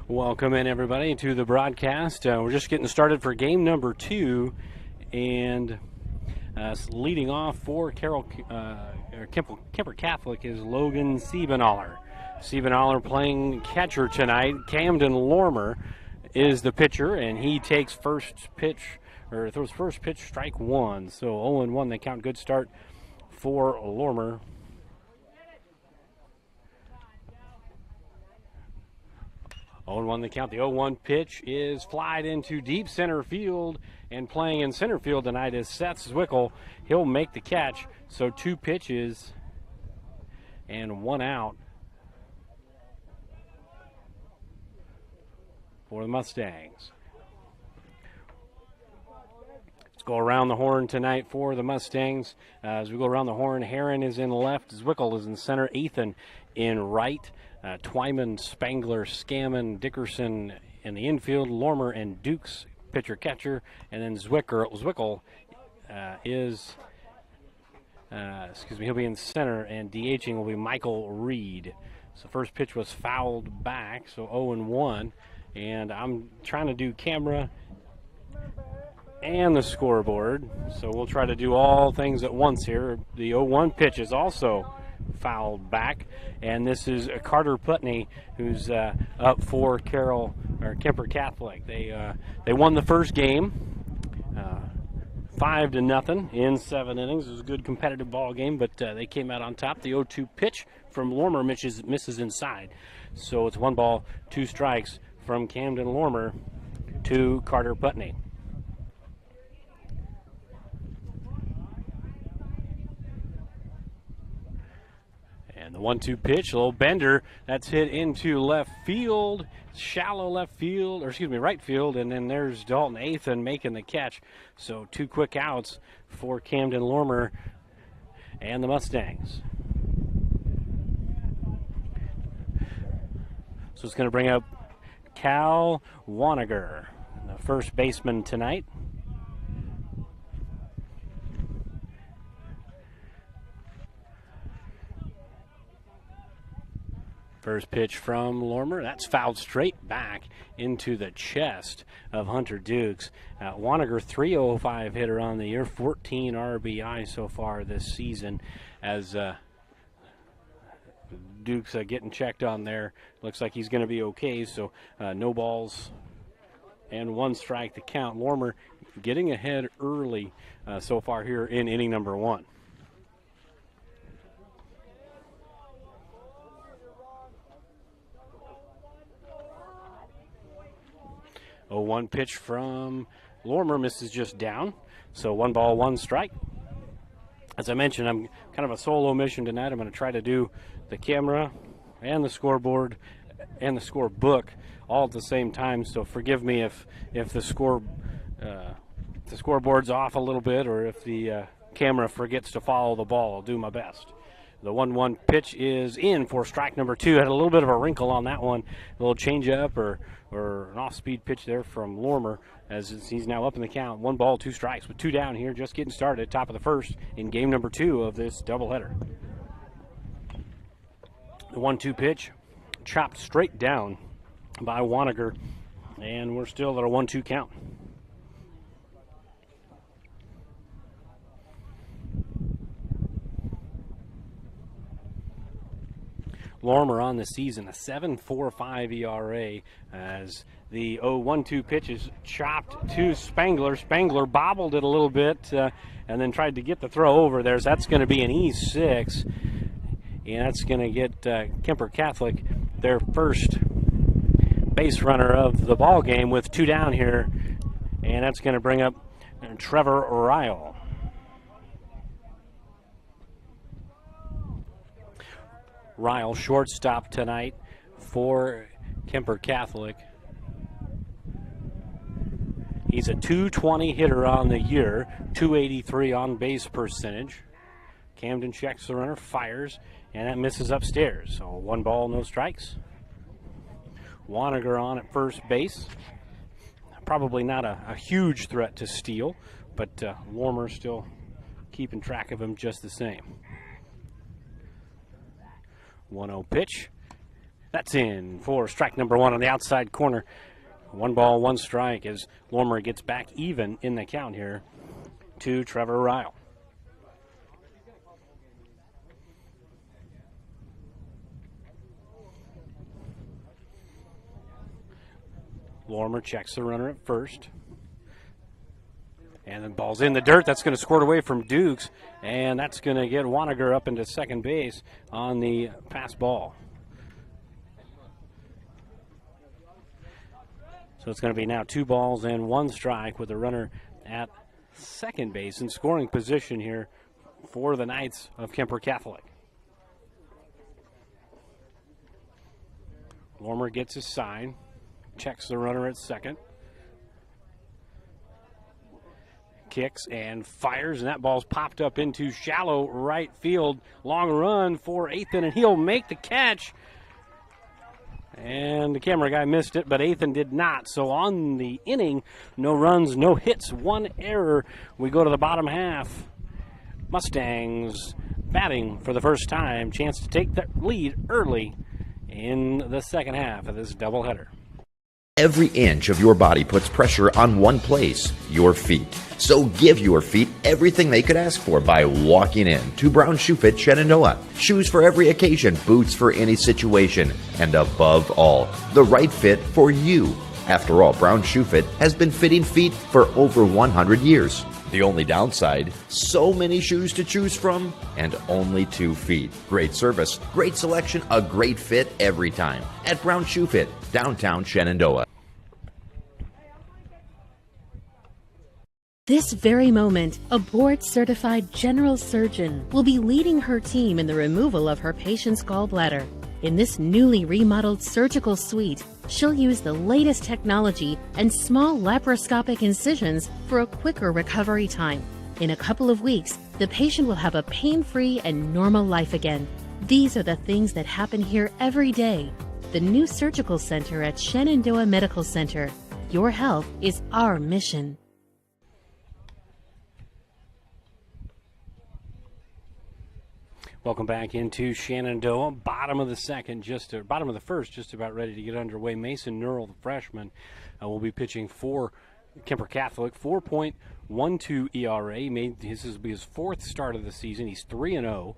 Welcome in, everybody, to the broadcast. We're just getting started for game number 2, and leading off for Carroll, Kuemper Catholic is Logan Siebenaller. Siebenaller playing catcher tonight. Camden Lormer is the pitcher, and he takes first pitch, or throws first pitch, strike one. So 0-1, they count. Good start for Lormer. Oh, and 1 the count. The 0-1 pitch is flied into deep center field, and playing in center field tonight is Seth Zwickel. He'll make the catch. So 2 pitches and 1 out for the Mustangs. Let's go around the horn tonight for the Mustangs. As we go around the horn, Heron is in left, Zwickel is in center, Ethan in right. Twyman, Spangler, Scammon, Dickerson in the infield, Lormer and Dukes pitcher-catcher, and then Zwickel he'll be in center, and DHing will be Michael Reed. So first pitch was fouled back, so 0-1, and I'm trying to do camera and the scoreboard, so we'll try to do all things at once here. The 0-1 pitch is also fouled back, and this is Carter Putney, who's up for Carroll, or Kuemper Catholic. They won the first game 5-0 in 7 innings. It was a good competitive ball game, but they came out on top. The 0-2 pitch from Lormer misses inside, so it's 1 ball, 2 strikes from Camden Lormer to Carter Putney. And the 1-2 pitch, a little bender, that's hit into left field, shallow left field, or excuse me, right field, and then there's Dalton Athan making the catch. So 2 quick outs for Camden Lormer and the Mustangs. So it's going to bring up Cal Waniger, the first baseman tonight. First pitch from Lormer, that's fouled straight back into the chest of Hunter Dukes. Waniger, 305 hitter on the year, 14 RBI so far this season, as Dukes getting checked on there. Looks like he's going to be okay, so no balls and 1 strike to count. Lormer getting ahead early so far here in inning number 1. 0-1 pitch from Lormer misses just down, so 1 ball, 1 strike. As I mentioned, I'm kind of a solo mission tonight. I'm going to try to do the camera and the scoreboard and the scorebook all at the same time, so forgive me if the scoreboard's off a little bit, or if the camera forgets to follow the ball. I'll do my best. The 1-1 pitch is in for strike number 2. Had a little bit of a wrinkle on that one. A little change-up or an off-speed pitch there from Lormer, as he's now up in the count. 1 ball, 2 strikes with 2 down here, just getting started, top of the first in game number 2 of this doubleheader. The 1-2 pitch chopped straight down by Waniger, and we're still at a 1-2 count. Lormer on the season, a 7.45 ERA, as the 0-1-2 pitch is chopped to Spangler. Spangler bobbled it a little bit and then tried to get the throw over there. So that's going to be an E6, and that's going to get Kuemper Catholic their first base runner of the ball game with 2 down here, and that's going to bring up Trevor Ryle. Ryle, shortstop tonight for Kuemper Catholic. He's a .220 hitter on the year, .283 on base percentage. Camden checks the runner, fires, and that misses upstairs. So 1 ball, no strikes. Waniger on at first base. Probably not a huge threat to steal, but Lormer still keeping track of him just the same. 1-0 pitch. That's in for strike number 1 on the outside corner. 1 ball, 1 strike as Lormer gets back even in the count here to Trevor Ryle. Lormer checks the runner at first. And the ball's in the dirt. That's going to squirt away from Dukes. And that's going to get Waniger up into second base on the pass ball. So it's going to be now 2 balls and 1 strike with a runner at second base in scoring position here for the Knights of Kuemper Catholic. Lormer gets his sign, checks the runner at second. Kicks and fires, and that ball's popped up into shallow right field. Long run for Athan, and he'll make the catch. And the camera guy missed it, but Athan did not. So on the inning, no runs, no hits, 1 error. We go to the bottom half. Mustangs batting for the first time. Chance to take that lead early in the second half of this doubleheader. Every inch of your body puts pressure on one place, your feet. So give your feet everything they could ask for by walking in to Brown Shoe Fit Shenandoah. Shoes for every occasion, boots for any situation, and above all, the right fit for you. After all, Brown Shoe Fit has been fitting feet for over 100 years. The only downside, so many shoes to choose from and only 2 feet. Great service, great selection, a great fit every time at Brown Shoe Fit, downtown Shenandoah. This very moment, a board-certified general surgeon will be leading her team in the removal of her patient's gallbladder. In this newly remodeled surgical suite, she'll use the latest technology and small laparoscopic incisions for a quicker recovery time. In a couple of weeks, the patient will have a pain-free and normal life again. These are the things that happen here every day. The new surgical center at Shenandoah Medical Center. Your health is our mission. Welcome back into Shenandoah. Bottom of the first, just about ready to get underway. Mason Nurl, the freshman, will be pitching for Kuemper Catholic. 4.12 ERA. This will be his 4th start of the season. He's 3-0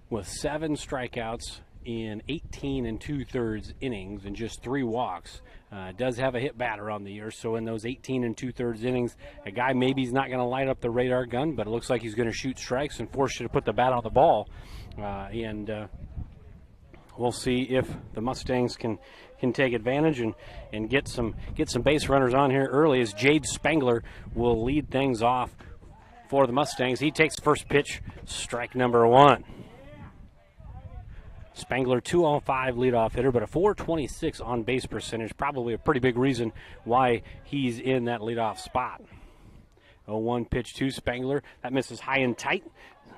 with 7 strikeouts in 18 2/3 innings and just 3 walks. Does have a hit batter on the year, so in those 18 2/3 innings, a guy maybe he's not going to light up the radar gun, but it looks like he's going to shoot strikes and force you to put the bat on the ball. We'll see if the Mustangs can take advantage and get some base runners on here early, as Jade Spangler will lead things off for the Mustangs. He takes the first pitch, strike number 1. Spangler, 205 leadoff hitter, but a 426 on base percentage. Probably a pretty big reason why he's in that leadoff spot. 0-1 pitch to Spangler. That misses high and tight.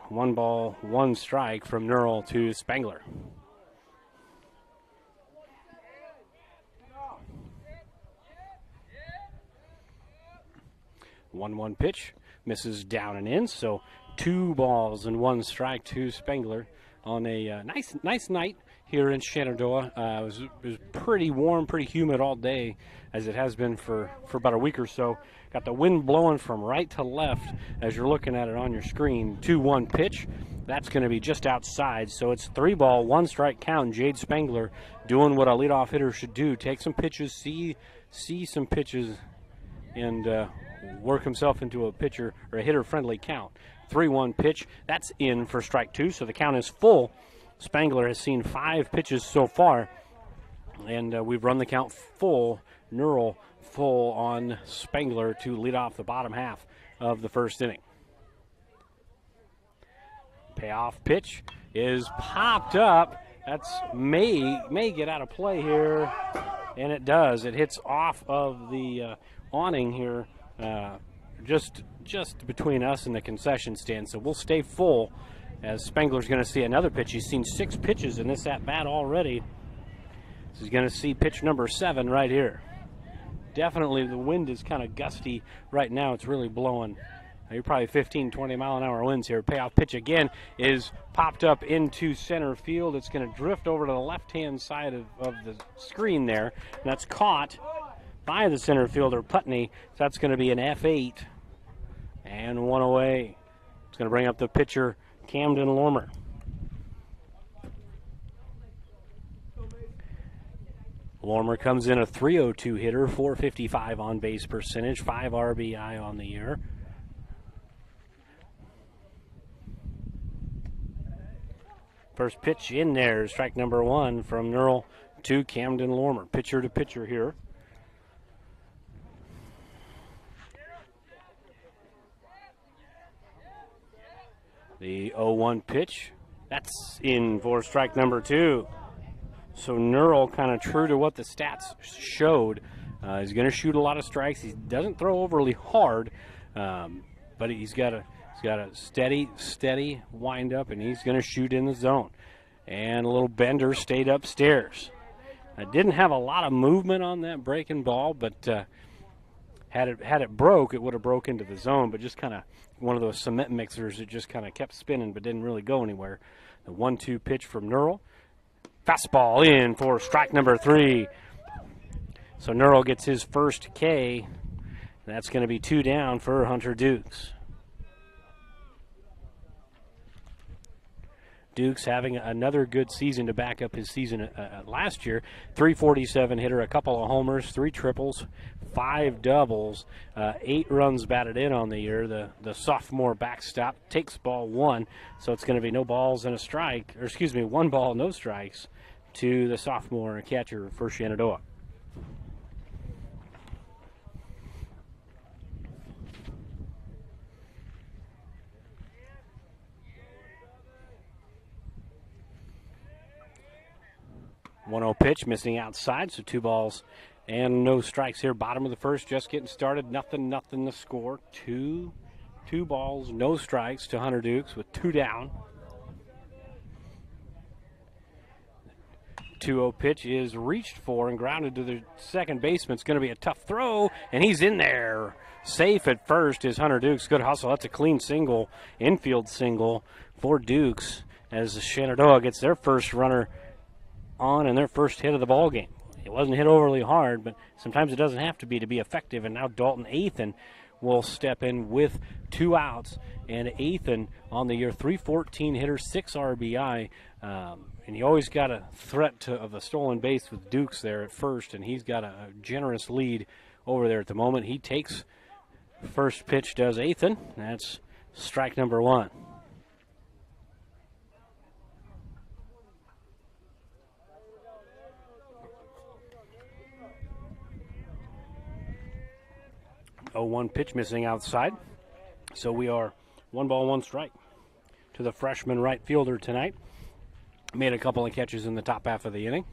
1 ball, 1 strike from Nurl to Spangler. One pitch, misses down and in. So 2 balls and 1 strike to Spangler. On a nice night here in Shenandoah. It was pretty warm, pretty humid all day, as it has been for about a week or so. Got the wind blowing from right to left as you're looking at it on your screen. 2-1 pitch. That's going to be just outside, so it's 3 ball, 1 strike count. Jade Spangler doing what a leadoff hitter should do. Take some pitches, see some pitches, and work himself into a pitcher or a hitter-friendly count. 3-1 pitch. That's in for strike 2, so the count is full. Spangler has seen 5 pitches so far, and we've run the count full. Nurl full on Spangler to lead off the bottom half of the first inning. Payoff pitch is popped up. That's may get out of play here, and it does. It hits off of the awning here, just between us and the concession stand. So we'll stay full, as Spangler's going to see another pitch. He's seen 6 pitches in this at-bat already. So he's going to see pitch number 7 right here. Definitely the wind is kind of gusty right now. It's really blowing You're probably 15, 20-mile-an-hour winds here. Payoff pitch again is popped up into center field. It's going to drift over to the left-hand side of the screen there. And that's caught by the center fielder, Putney. So that's going to be an F8 and one away. It's going to bring up the pitcher, Camden Lormer. Lormer comes in a .302 hitter, .455 on-base percentage, 5 RBI on the year. First pitch in there, strike number 1 from Nerl to Camden Lormer. Pitcher to pitcher here. The 0-1 pitch, that's in for strike number 2. So Nerl, kind of true to what the stats showed, he's going to shoot a lot of strikes. He doesn't throw overly hard, but he's got a steady wind up, and he's going to shoot in the zone. And a little bender stayed upstairs. I didn't have a lot of movement on that breaking ball, but had it broke, it would have broke into the zone. But just kind of one of those cement mixers that just kind of kept spinning, but didn't really go anywhere. The 1-2 pitch from Nerl. Fastball in for strike number 3. So Nerl gets his first K. That's going to be 2 down for Hunter Dukes. Dukes having another good season to back up his season last year. .347 hitter, a couple of homers, 3 triples, 5 doubles, 8 runs batted in on the year. The sophomore backstop takes ball 1, so it's going to be no balls and a strike, or excuse me, 1 ball, no strikes to the sophomore catcher for Shenandoah. .1-0 pitch, missing outside, so 2 balls and no strikes here. Bottom of the first, just getting started. Nothing to score. Two balls, no strikes to Hunter Dukes with 2 down. 2-0 pitch is reached for and grounded to the second baseman. It's going to be a tough throw, and he's in there. Safe at first is Hunter Dukes. Good hustle. That's a clean single, infield single for Dukes as Shenandoah gets their first runner on and their first hit of the ball game. It wasn't hit overly hard, but sometimes it doesn't have to be effective. And now Dalton Athan will step in with 2 outs. And Athan on the year, .314 hitter, 6 RBI. And you always got a threat of a stolen base with Dukes there at first, and he's got a generous lead over there at the moment. He takes first pitch, does Athan. That's strike number 1. .01 pitch missing outside. So we are 1 ball, 1 strike to the freshman right fielder tonight. Made a couple of catches in the top half of the inning.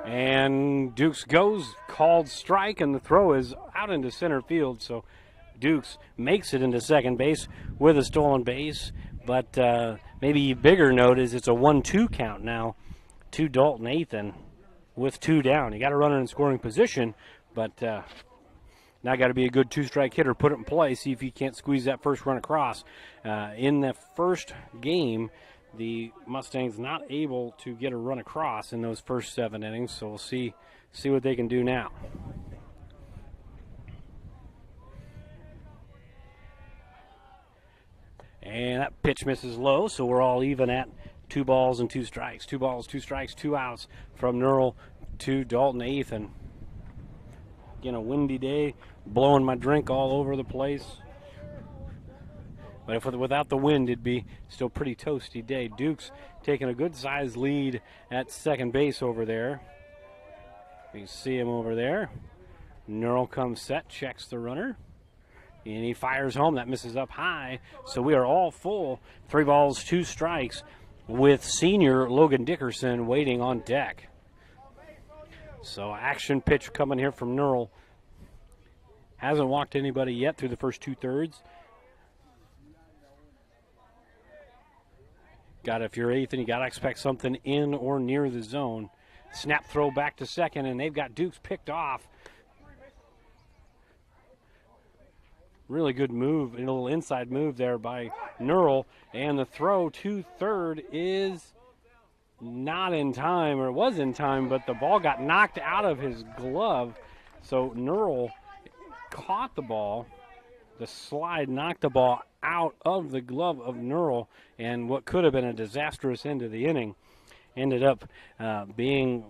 And Dukes goes, called strike, and the throw is out into center field. So Dukes makes it into second base with a stolen base. But maybe bigger note is it's a 1-2 count now to Dalton Athan with 2 down. You got a runner in scoring position, but now got to be a good 2-strike hitter, put it in play, see if you can't squeeze that first run across. In the first game, the Mustangs not able to get a run across in those first 7 innings, so we'll see what they can do now. And that pitch misses low, so we're all even at 2 balls and 2 strikes. 2 balls, 2 strikes, 2 outs from Nerl to Dalton Athan. Again, a windy day, blowing my drink all over the place. But without the wind, it'd be still pretty toasty day. Dukes taking a good-sized lead at second base over there. You see him over there. Nerl comes set, checks the runner. And he fires home. That misses up high. So we are all full. 3 balls, 2 strikes with senior Logan Dickerson waiting on deck. So action pitch coming here from Nerl. Hasn't walked anybody yet through the first 2/3. If you're Athan, you got to expect something in or near the zone. Snap throw back to second, and they've got Dukes picked off. Really good move, a little inside move there by Nurl, and the throw to third is not in time, or it was in time, but the ball got knocked out of his glove. So Nurl caught the ball. The slide knocked the ball out of the glove of Nurl, and what could have been a disastrous end of the inning ended up being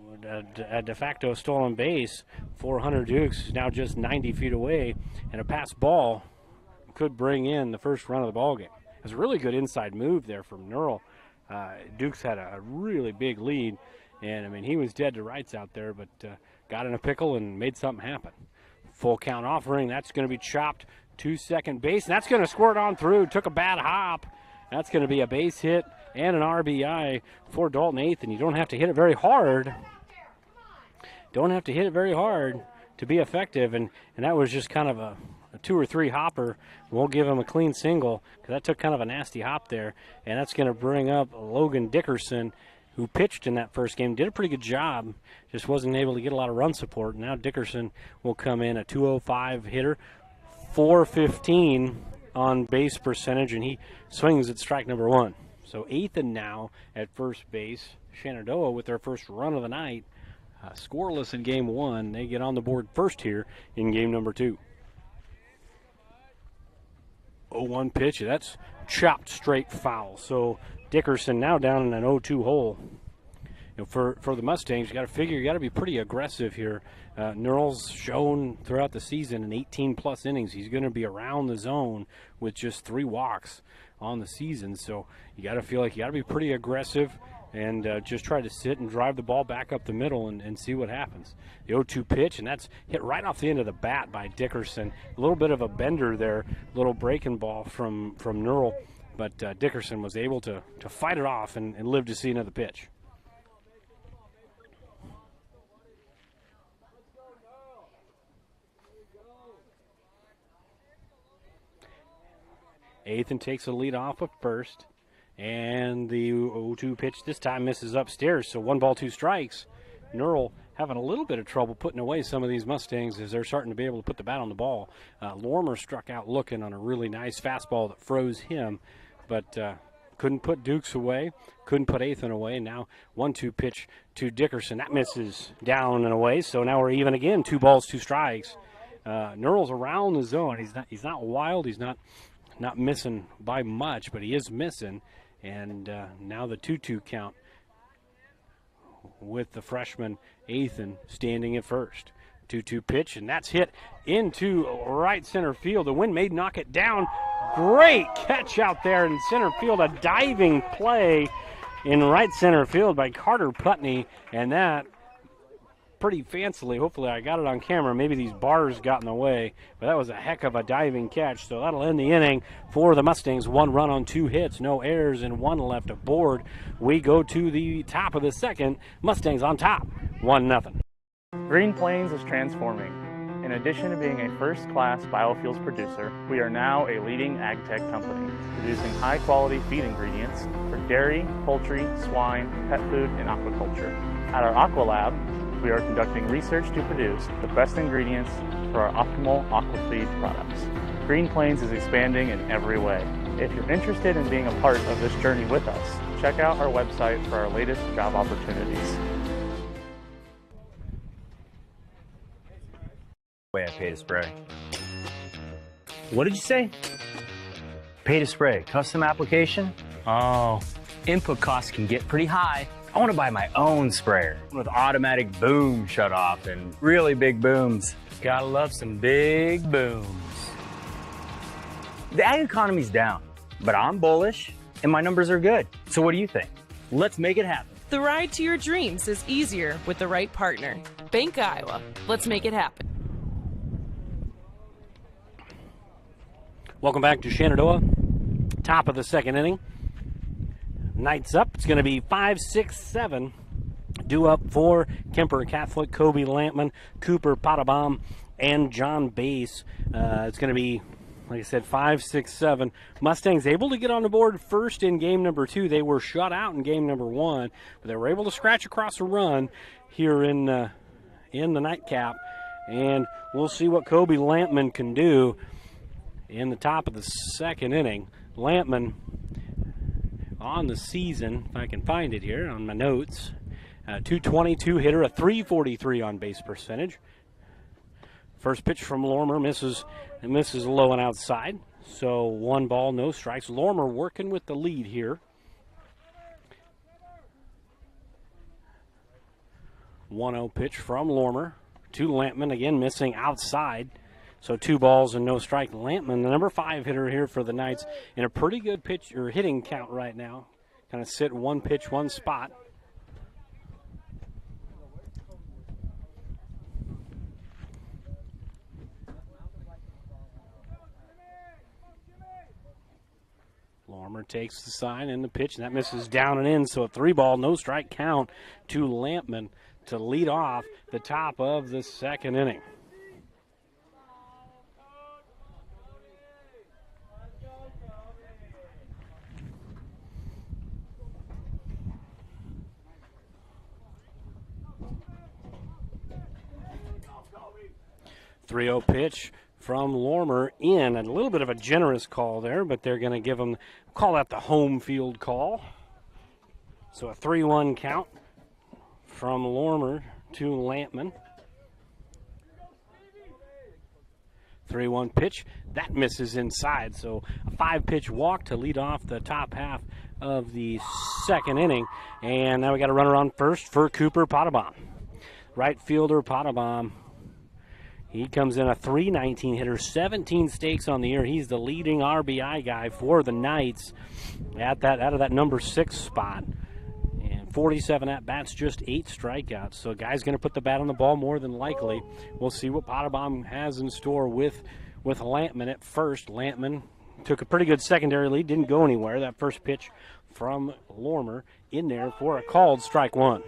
a de facto stolen base for Hunter Dukes, now just 90 feet away, and a pass ball could bring in the first run of the ball game. It was a really good inside move there from Nurl. Dukes had a really big lead, and I mean, he was dead to rights out there, but got in a pickle and made something happen. Full count offering, that's going to be chopped to second base, and that's going to squirt on through. Took a bad hop. That's going to be a base hit and an RBI for Dalton Athan. You don't have to hit it very hard. Don't have to hit it very hard to be effective, and that was just kind of a 2 or 3 hopper. We'll give him a clean single because that took kind of a nasty hop there, and that's going to bring up Logan Dickerson, who pitched in that first game. Did a pretty good job, just wasn't able to get a lot of run support. Now Dickerson will come in, a 205 hitter, 415 on base percentage, and he swings at strike number 1. So Athan now at first base. Shenandoah with their first run of the night. Scoreless in game 1. They get on the board first here in game number 2. 0-1 pitch. That's chopped straight foul. So Dickerson now down in an 0-2 hole. You know, for the Mustangs, you got to figure you got to be pretty aggressive here. Nurl's shown throughout the season in 18-plus innings he's going to be around the zone with just 3 walks on the season. So you got to feel like you got to be pretty aggressive and just try to sit and drive the ball back up the middle and see what happens. The 0-2 pitch, and that's hit right off the end of the bat by Dickerson. A little bit of a bender there, little breaking ball from Nurl, but Dickerson was able to fight it off and live to see another pitch. Athan takes the lead off of first, and the 0-2 pitch this time misses upstairs, so 1 ball, 2 strikes. Nurl having a little bit of trouble putting away some of these Mustangs as they're starting to be able to put the bat on the ball. Lormer struck out looking on a really nice fastball that froze him, but couldn't put Dukes away, couldn't put Athan away. Now 1-2 pitch to Dickerson. That misses down and away, so now we're even again, 2 balls, 2 strikes. Nurl's around the zone. He's not wild, he's not missing by much, but he is missing. And now the 2-2 count with the freshman Athan standing at first. 2-2 pitch, and that's hit into right center field. The wind may knock it down. Great catch out there in center field. A diving play in right center field by Carter Putney, and that pretty fancily. Hopefully I got it on camera. Maybe these bars got in the way, but that was a heck of a diving catch. So that'll end the inning for the Mustangs. 1 run on 2 hits, no errors, and 1 left aboard. We go to the top of the second. Mustangs on top, 1-0. Green Plains is transforming. In addition to being a first-class biofuels producer, we are now a leading ag tech company, producing high-quality feed ingredients for dairy, poultry, swine, pet food, and aquaculture. At our Aqua Lab, we are conducting research to produce the best ingredients for our optimal aquafeed products. Green Plains is expanding in every way. If you're interested in being a part of this journey with us, check out our website for our latest job opportunities. Way I pay to spray. What did you say? Pay to spray, custom application? Oh, input costs can get pretty high. I want to buy my own sprayer with automatic boom shut off and really big booms. Gotta love some big booms. The ag economy's down, but I'm bullish and my numbers are good. So what do you think? Let's make it happen. The ride to your dreams is easier with the right partner. Bank Iowa. Let's make it happen. Welcome back to Shenandoah. Top of the second inning. Night's up. It's going to be 5, 6, 7. Due up for Kuemper Catholic, Kobe Lampman, Cooper Pottebaum, and John Bass. It's going to be like I said, 5, 6, 7. Mustangs able to get on the board first in game number 2. They were shut out in game number 1, but they were able to scratch across a run here in the nightcap. And we'll see what Kobe Lampman can do in the top of the second inning. Lampman on the season, if I can find it here on my notes, 222 hitter, a 343 on base percentage. First pitch from Lormer misses low and outside. So 1 ball, no strikes. Lormer working with the lead here. 1-0 pitch from Lormer to Lampman, again missing outside. So 2 balls and no strike. Lampman, the number 5 hitter here for the Knights, in a pretty good pitch or hitting count right now. Kind of sit 1 pitch, 1 spot. Lormer takes the sign and the pitch, and that misses down and in. So a 3 ball, no strike count to Lampman to lead off the top of the second inning. .30 pitch from Lormer in. A little bit of a generous call there, but they're going to give him, call that the home field call. So a 3-1 count from Lormer to Lampman. 3-1 pitch. That misses inside. So a 5-pitch walk to lead off the top half of the second inning. And now we got a runner on first for Cooper Pottebaum. Right fielder Pottebaum. He comes in a .319 hitter, 17 stakes on the year. He's the leading RBI guy for the Knights out of that number 6 spot. And 47 at-bats, just 8 strikeouts. So a guy's going to put the bat on the ball more than likely. We'll see what Pottebaum has in store with Lampman at first. Lampman took a pretty good secondary lead, didn't go anywhere. That first pitch from Lormer in there for a called strike 1.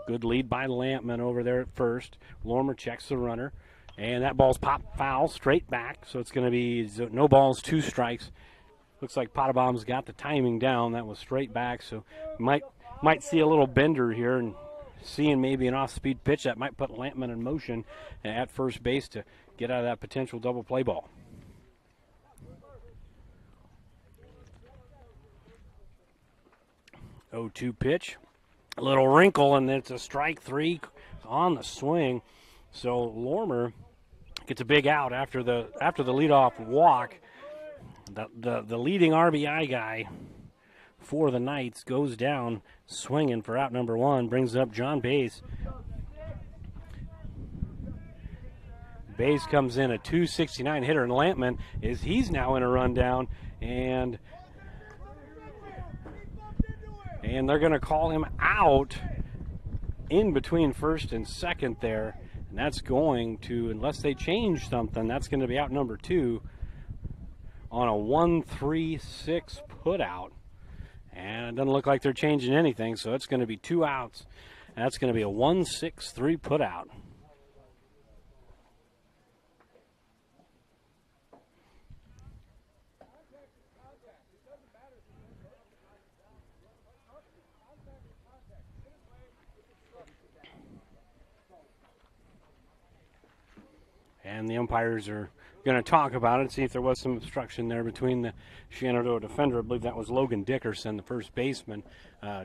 Good lead by Lampman over there at first. Lormer checks the runner, and that ball's popped foul straight back, so it's going to be no balls, 2 strikes. Looks like Pottebaum's got the timing down. That was straight back, so might see a little bender here, and seeing maybe an off-speed pitch that might put Lampman in motion at first base to get out of that potential double play ball. .02 pitch. A little wrinkle, and it's a strike 3 on the swing. So Lormer gets a big out after the leadoff walk. The leading RBI guy for the Knights goes down swinging for out number 1, brings up John Bays. Bays comes in a .269 hitter, and Lampman he's now in a rundown, and they're going to call him out in between first and second there. And that's going to, unless they change something, that's going to be out number 2 on a 1-3-6 put out. And it doesn't look like they're changing anything, so it's going to be 2 outs. And that's going to be a 1-6-3 put out. And the umpires are going to talk about it, see if there was some obstruction there between the Shenandoah defender. I believe that was Logan Dickerson, the first baseman,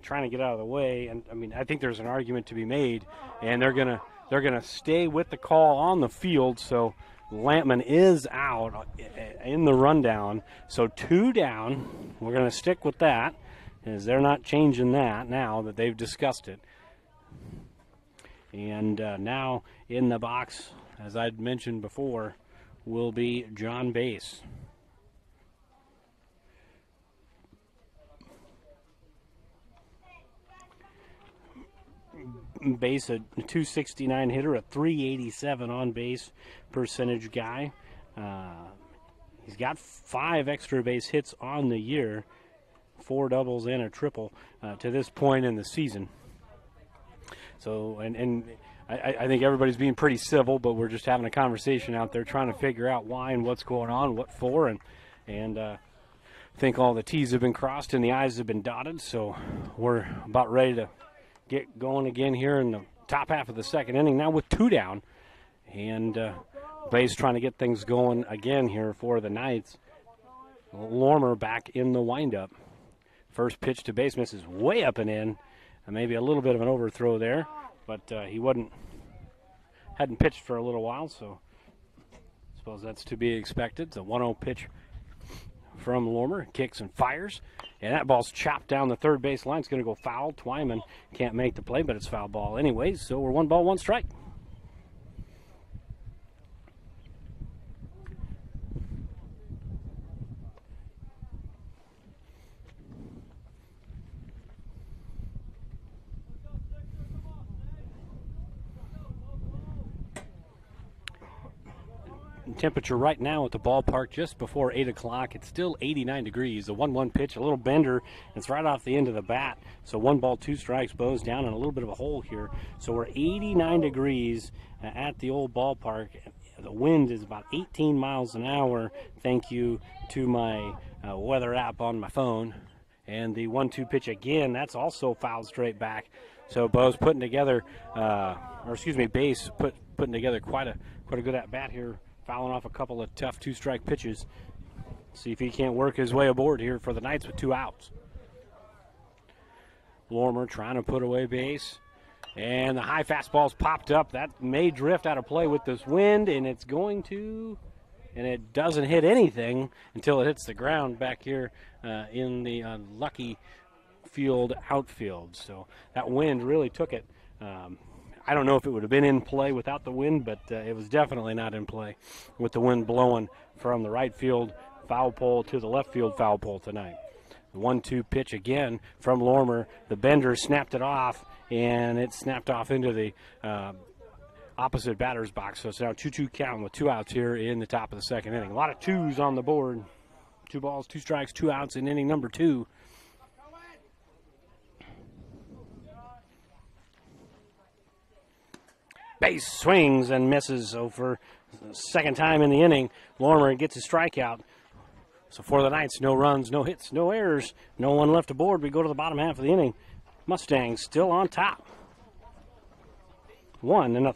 trying to get out of the way. And I mean, I think there's an argument to be made, and they're gonna stay with the call on the field. So Lampman is out in the rundown. So 2 down. We're going to stick with that, as they're not changing that now that they've discussed it. And now in the box, as I'd mentioned before, will be John Bass. Bass, a .269 hitter, a .387 on base percentage guy. He's got 5 extra base hits on the year, 4 doubles and a triple to this point in the season. So, and I think everybody's being pretty civil, but we're just having a conversation out there trying to figure out why and what's going on, what for, and I think all the T's have been crossed and the I's have been dotted. So we're about ready to get going again here in the top half of the second inning now with 2 down, and Bay's trying to get things going again here for the Knights. Lormer back in the windup. First pitch to base misses way up and in, and maybe a little bit of an overthrow there, but he hadn't pitched for a little while, so I suppose that's to be expected. It's a 1-0 pitch from Lormer, kicks and fires, and that ball's chopped down the third base line. It's going to go foul. Twyman can't make the play, but it's foul ball anyways, so we're 1 ball, 1 strike. Temperature right now at the ballpark just before 8 o'clock. It's still 89 degrees. A 1-1 pitch, a little bender. It's right off the end of the bat. So 1 ball, 2 strikes. Bo's down in a little bit of a hole here. So we're 89 degrees at the old ballpark. The wind is about 18 miles an hour. Thank you to my weather app on my phone. And the 1-2 pitch again, that's also fouled straight back. So Bo's putting together, Base putting together quite a good at bat here, fouling off a couple of tough 2-strike pitches. See if he can't work his way aboard here for the Knights with 2 outs. Lormer trying to put away Base. And the high fastball's popped up. That may drift out of play with this wind, and it's going to, and it doesn't hit anything until it hits the ground back here in the Lucky Field outfield. So that wind really took it. I don't know if it would have been in play without the wind, but it was definitely not in play with the wind blowing from the right field foul pole to the left field foul pole tonight. The 1-2 pitch again from Lormer. The bender snapped it off, and it snapped off into the opposite batter's box. So it's now 2-2 count with 2 outs here in the top of the second inning. A lot of 2s on the board. 2 balls, 2 strikes, 2 outs in inning number 2. Base swings and misses. So for the second time in the inning, Lormer gets his strikeout. So for the Knights, no runs, no hits, no errors, no one left aboard. We go to the bottom half of the inning. Mustangs still on top. 1-0.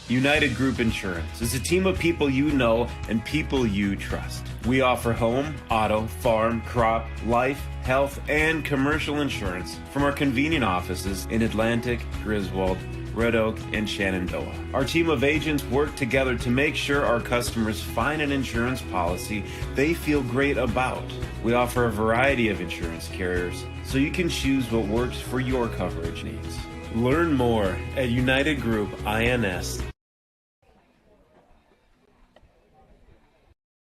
United Group Insurance is a team of people you know and people you trust. We offer home, auto, farm, crop, life, health, and commercial insurance from our convenient offices in Atlantic, Griswold, Red Oak, and Shenandoah. Our team of agents work together to make sure our customers find an insurance policy they feel great about. We offer a variety of insurance carriers, so you can choose what works for your coverage needs. Learn more at United Group INS.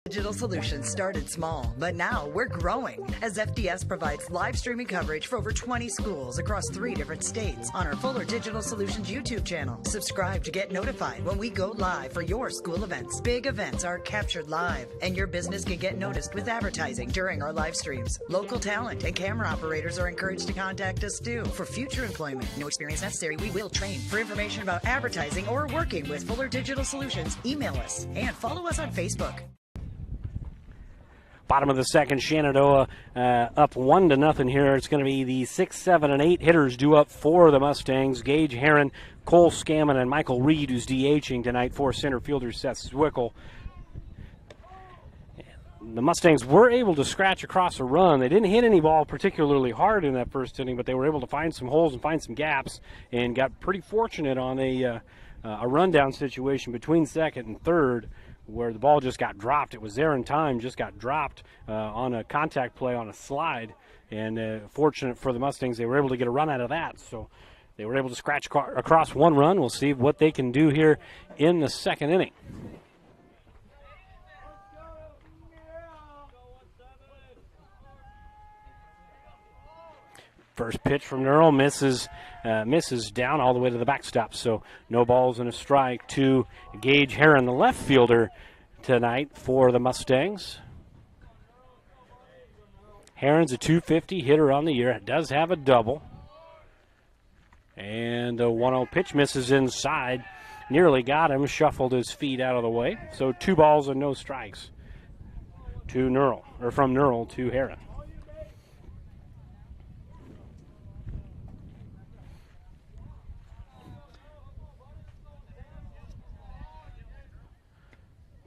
Digital Solutions started small, but now we're growing as FDS provides live streaming coverage for over 20 schools across 3 different states on our Fuller Digital Solutions YouTube channel. Subscribe to get notified when we go live for your school events. Big events are captured live, and your business can get noticed with advertising during our live streams. Local talent and camera operators are encouraged to contact us too. For future employment, no experience necessary, we will train. For information about advertising or working with Fuller Digital Solutions, email us and follow us on Facebook. Bottom of the second, Shenandoah up 1-0 here. It's going to be the 6, 7, and 8 hitters due up for the Mustangs. Gage Herron, Cole Scammon, and Michael Reed, who's DHing tonight for center fielder Seth Zwickel. The Mustangs were able to scratch across a run. They didn't hit any ball particularly hard in that first inning, but they were able to find some holes and find some gaps and got pretty fortunate on a rundown situation between second and third, where the ball just got dropped. It was there in time, just got dropped on a contact play on a slide. And fortunate for the Mustangs, they were able to get a run out of that. So they were able to scratch across 1 run. We'll see what they can do here in the second inning. First pitch from Neural misses down all the way to the backstop. So no balls and a strike to Gage Herron, the left fielder tonight for the Mustangs. Herron's a .250 hitter on the year. Does have a double. And the 1-0 pitch misses inside. Nearly got him, shuffled his feet out of the way. So 2 balls and no strikes to Nerl, or from Nerl to Heron.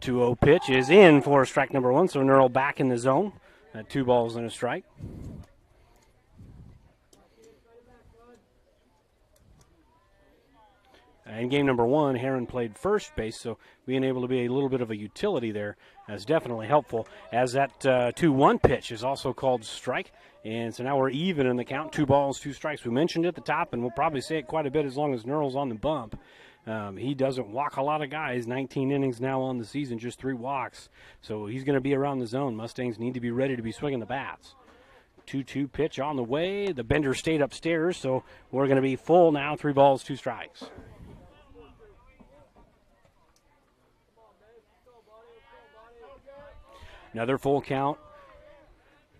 The 2-0 pitch is in for strike number 1, so Nerl back in the zone at 2 balls and a strike. In game number 1, Heron played first base, so being able to be a little bit of a utility there is definitely helpful, as that 2-1 pitch is also called strike. And so now we're even in the count, 2 balls, 2 strikes. We mentioned it at the top, and we'll probably say it quite a bit as long as Nerl's on the bump. He doesn't walk a lot of guys, 19 innings now on the season, just 3 walks. So he's going to be around the zone. Mustangs need to be ready to be swinging the bats. 2-2 pitch on the way. The bender stayed upstairs, so we're going to be full now, 3 balls, 2 strikes. Another full count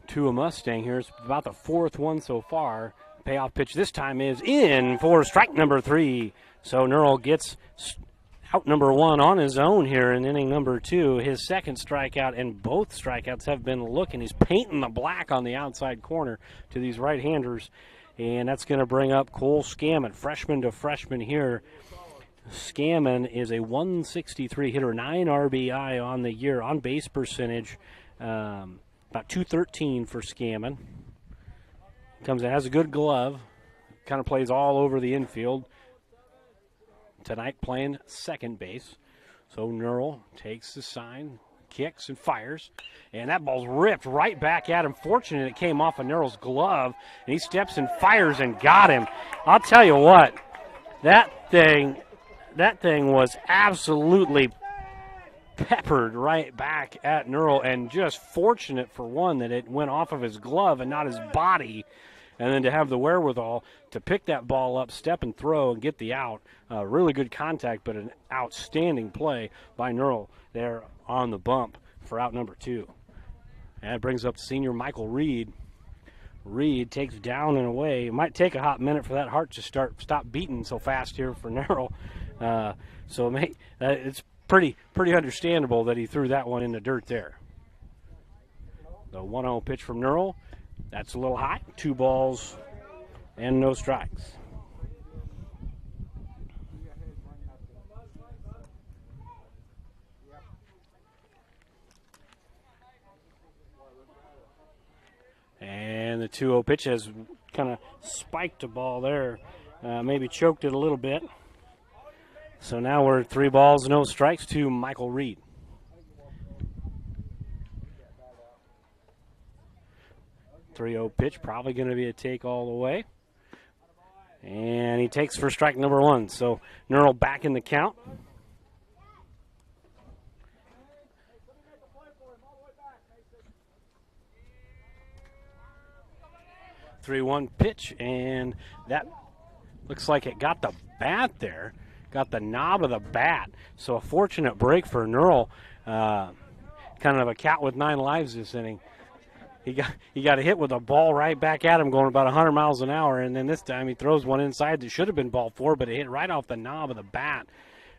to a Mustang here. It's about the 4th one so far. Payoff pitch this time is in for strike number 3. So Nerl gets out number 1 on his own here in inning number 2. His second strikeout, and both strikeouts have been looking. He's painting the black on the outside corner to these right-handers. And that's going to bring up Cole Scammon, freshman to freshman here. Scammon is a 163 hitter, 9 RBI on the year, on base percentage, about 213 for Scammon. Comes in, has a good glove, kind of plays all over the infield. Tonight playing second base. So Nerl takes the sign, kicks and fires, and that ball's ripped right back at him. Fortunate it came off of Nerl's glove, and he steps and fires and got him. I'll tell you what, that thing was absolutely peppered right back at Nerl, and just fortunate for one that it went off of his glove and not his body, and then to have the wherewithal to pick that ball up, step and throw, and get the out. Really good contact, but an outstanding play by Nerl there on the bump for out number 2. And it brings up senior Michael Reed. Reed takes down and away. It might take a hot minute for that heart to stop beating so fast here for Nerl. It's pretty understandable that he threw that one in the dirt there. The 1-0 pitch from Nerl. That's a little hot. 2 balls and no strikes. And the 2-0 pitch has kind of spiked the ball there. Maybe choked it a little bit. So now we're 3 balls, no strikes to Michael Reed. .30 pitch, probably going to be a take all the way. And he takes for strike number 1. So Nerl back in the count. .31 pitch, and that looks like it got the bat there. Got the knob of the bat. So a fortunate break for Nerl. Kind of a cat with 9 lives this inning. He got a hit with a ball right back at him going about 100 miles an hour, and then this time he throws one inside that should have been ball 4, but it hit right off the knob of the bat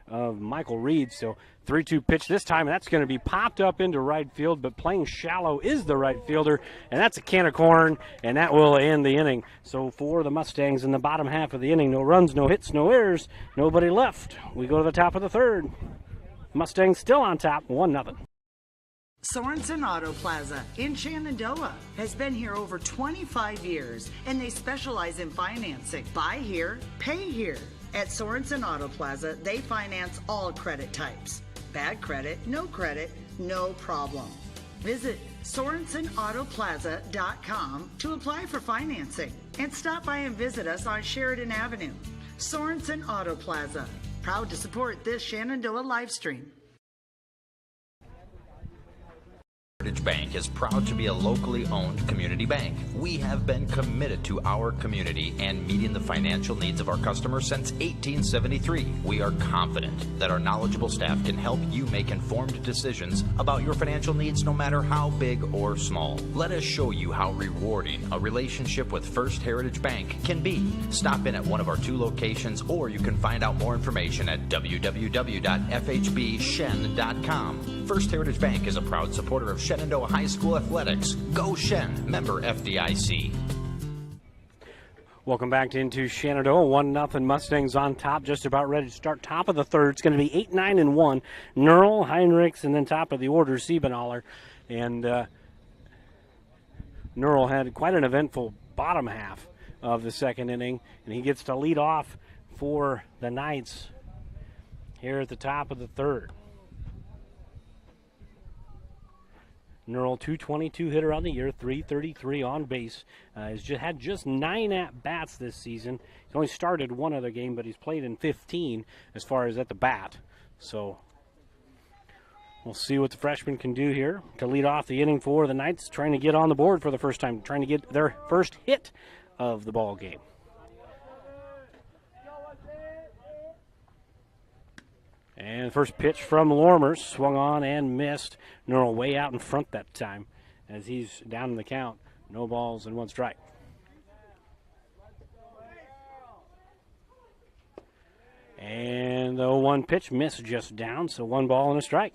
of Michael Reed. So 3-2 pitch this time, and that's going to be popped up into right field, but playing shallow is the right fielder, and that's a can of corn, and that will end the inning. So for the Mustangs in the bottom half of the inning, no runs, no hits, no errors, nobody left. We go to the top of the 3rd. Mustangs still on top, 1-0. Sorensen Auto Plaza in Shenandoah has been here over 25 years, and they specialize in financing. Buy here, pay here. At Sorensen Auto Plaza, they finance all credit types. Bad credit, no problem. Visit SorensenAutoplaza.com to apply for financing, and stop by and visit us on Sheridan Avenue. Sorensen Auto Plaza, proud to support this Shenandoah live stream. Heritage Bank is proud to be a locally owned community bank. We have been committed to our community and meeting the financial needs of our customers since 1873. We are confident that our knowledgeable staff can help you make informed decisions about your financial needs no matter how big or small. Let us show you how rewarding a relationship with First Heritage Bank can be. Stop in at one of our 2 locations, or you can find out more information at www.fhbshen.com. First Heritage Bank is a proud supporter of Shenandoah High School athletics. Go Shen, member FDIC. Welcome back into Shenandoah. 1-0 Mustangs on top, just about ready to start top of the third. It's going to be 8-9-1. Nerl, Heinrichs, and then top of the order, Siebenaller. And Nerl had quite an eventful bottom half of the second inning, and he gets to lead off for the Knights here at the top of the third. Nerl, 222 hitter on the year, 333 on base. He's had just 9 at-bats this season. He's only started 1 other game, but he's played in 15 as far as at the bat. So we'll see what the freshman can do here to lead off the inning for the Knights, trying to get on the board for the first time, trying to get their first hit of the ball game. And first pitch from Lormer, swung on and missed. Nerl way out in front that time as he's down in the count. No balls and 1 strike. And the 0-1 pitch missed just down, so 1 ball and a strike.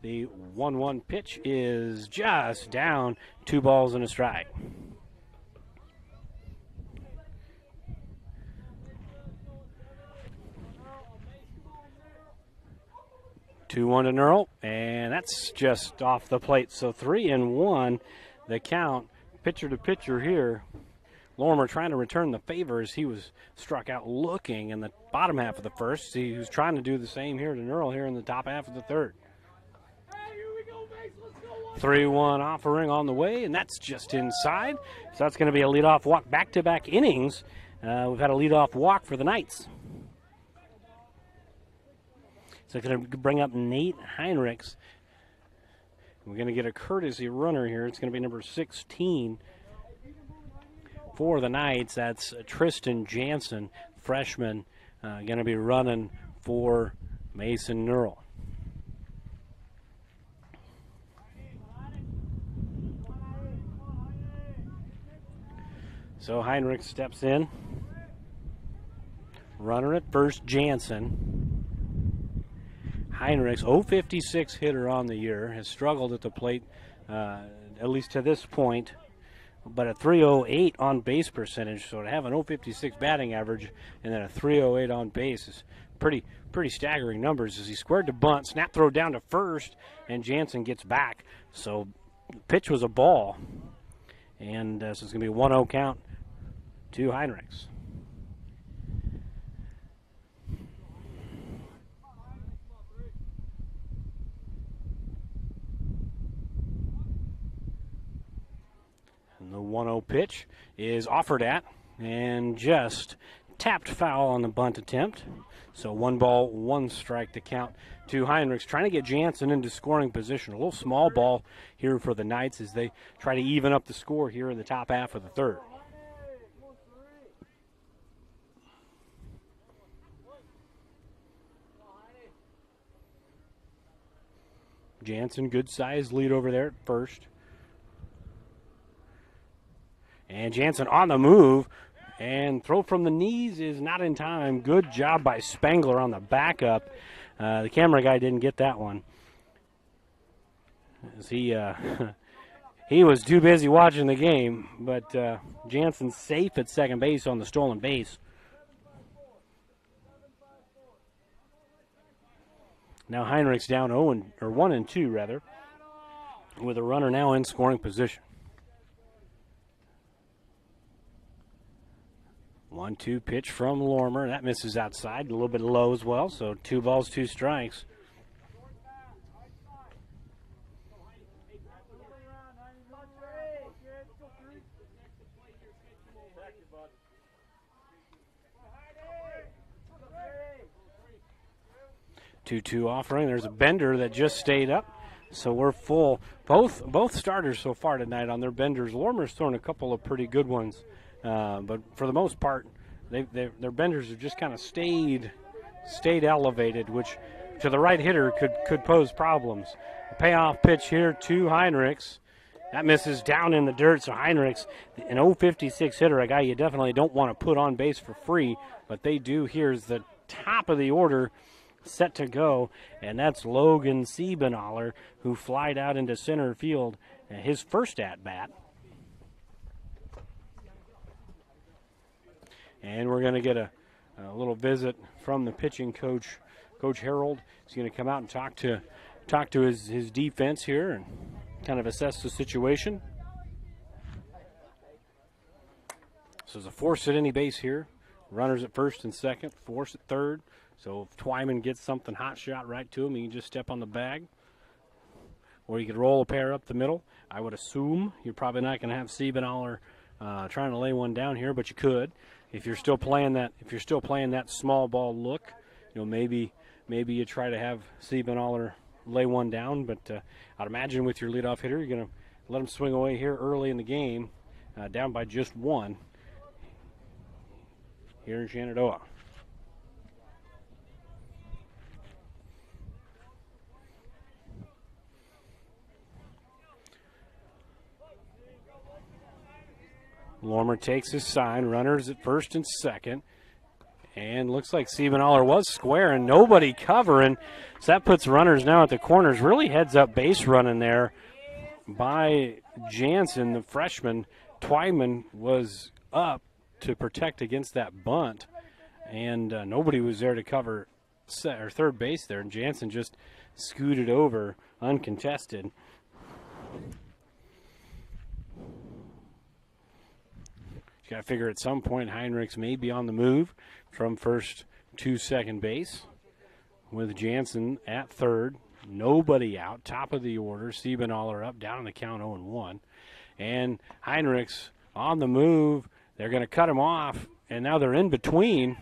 The 1-1 pitch is just down, 2 balls and a strike. 2-1 to Nerl, and that's just off the plate. So 3-1, the count, pitcher to pitcher here. Lorimer trying to return the favor as he was struck out looking in the bottom half of the first. He was trying to do the same here to Nerl here in the top half of the third. 3-1 offering on the way, and that's just inside. So that's going to be a leadoff walk, back-to-back innings. We've had a leadoff walk for the Knights. So it's going to bring up Nate Heinrichs. We're going to get a courtesy runner here. It's going to be number 16 for the Knights. That's Tristan Jansen, freshman, going to be running for Mason Nerl. So Heinrich steps in. Runner at first, Jansen. Heinrichs, 056 hitter on the year, has struggled at the plate, at least to this point, but a 308 on base percentage. So to have an 056 batting average and then a 308 on base is pretty staggering numbers. As he squared to bunt, snap throw down to first, and Jansen gets back. So the pitch was a ball, and so it's going to be a 1-0 count to Heinrichs. And the 1-0 pitch is offered at and just tapped foul on the bunt attempt. So 1 ball, 1 strike to count to Heinrichs, trying to get Jansen into scoring position. A little small ball here for the Knights as they try to even up the score here in the top half of the third. Jansen, good sized lead over there at first. And Jansen on the move, and throw from the knees is not in time. Good job by Spangler on the backup. The camera guy didn't get that one, as he was too busy watching the game. But Jansen's safe at second base on the stolen base. Now Heinrichs down 1-2 rather, with a runner now in scoring position. 1-2 pitch from Lorimer. That misses outside, a little bit low as well, so 2 balls, 2 strikes. 2-2 offering. There's a bender that just stayed up. So we're full. Both starters so far tonight on their benders. Lormer's thrown a couple of pretty good ones, but for the most part, their benders have just kind of stayed elevated, which to the right hitter could pose problems. A payoff pitch here to Heinrichs. That misses down in the dirt, so Heinrichs, an 056 hitter, a guy you definitely don't want to put on base for free, but they do. Here's the top of the order set to go, and that's Logan Siebenaller, who flied out into center field, his first at-bat. And we're going to get a little visit from the pitching coach, Coach Harold. He's going to come out and talk to his defense here and kind of assess the situation. So there's a force at any base here. Runners at first and second, force at third. So if Twyman gets something hot shot right to him, he can just step on the bag. Or you could roll a pair up the middle. I would assume you're probably not going to have Siebenaller trying to lay one down here, but you could. If you're still playing that small ball look, maybe you try to have Siebenaller lay one down, but I'd imagine with your leadoff hitter, you're going to let him swing away here early in the game, down by just one here in Shenandoah. Lormer takes his sign, runners at first and second, and looks like Siebenaller was square and nobody covering, so that puts runners now at the corners. Really heads up base running there by Jansen, the freshman. Twyman was up to protect against that bunt, and nobody was there to cover third base there, and Jansen just scooted over uncontested. Got to figure at some point Heinrichs may be on the move from first to second base with Jansen at third. Nobody out. Top of the order. Siebenaller up, down in the count 0-1. And Heinrichs on the move. They're going to cut him off, and now they're in between.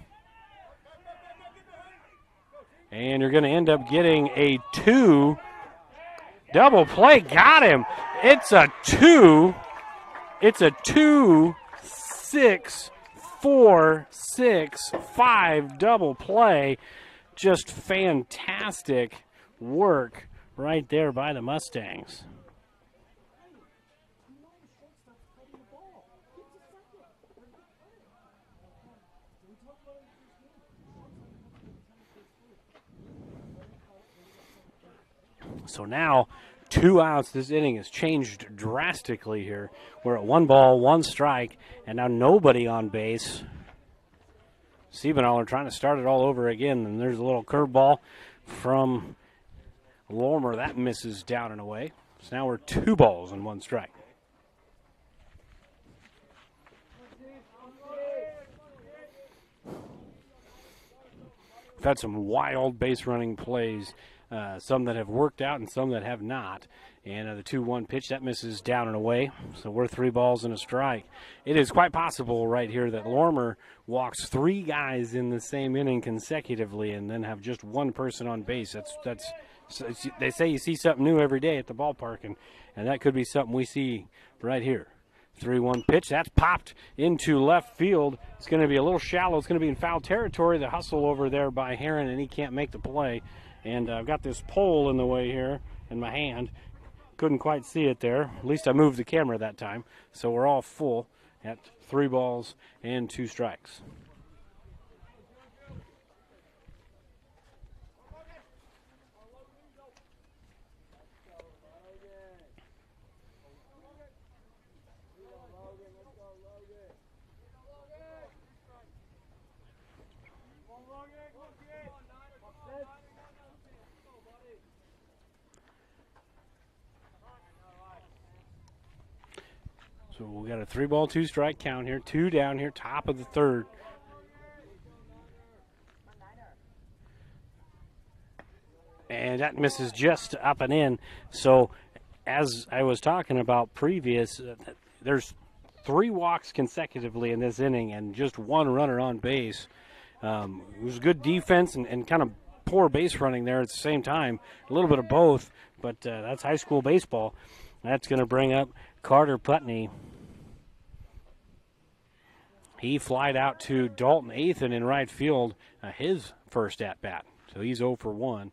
And you're going to end up getting a 2. Double play. Got him. It's a 2. It's a 2. 6, 4, 6, 5 double play. Just fantastic work right there by the Mustangs. So now 2 outs. This inning has changed drastically here. We're at 1 ball, 1 strike, and now nobody on base. Siebenaller trying to start it all over again, and there's a little curveball from Lormer. That misses down and away. So now we're 2 balls and 1 strike. We've had some wild base running plays. Some that have worked out and some that have not. And the 2-1 pitch, that misses down and away. So we're 3 balls and a strike. It is quite possible right here that Lormer walks 3 guys in the same inning consecutively and then have just 1 person on base. They say you see something new every day at the ballpark, and that could be something we see right here. 3-1 pitch, that's popped into left field. It's going to be a little shallow. It's going to be in foul territory. The hustle over there by Heron, and he can't make the play. And I've got this pole in the way here in my hand. Couldn't quite see it there. At least I moved the camera that time. So we're all full at 3 balls and 2 strikes. So we got a 3-ball, 2-strike count here. 2 down here, top of the 3rd. And that misses just up and in. So as I was talking about previous, there's 3 walks consecutively in this inning and just 1 runner on base. It was good defense and kind of poor base running there at the same time. A little bit of both, but that's high school baseball. That's going to bring up Carter Putney. He flied out to Dalton Athan in right field, his first at-bat. So he's 0 for 1.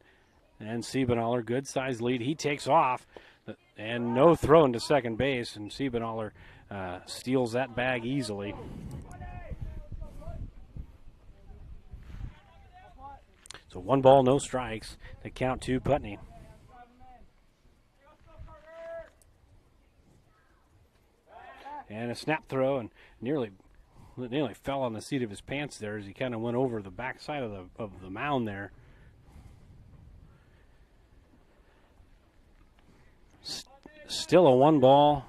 And Siebenaller, good size lead. He takes off, and no throw into second base, and Siebenaller steals that bag easily. So 1 ball, no strikes. The count to Putney. And a snap throw, and nearly fell on the seat of his pants there as he kind of went over the backside of the mound there. Still a 1 ball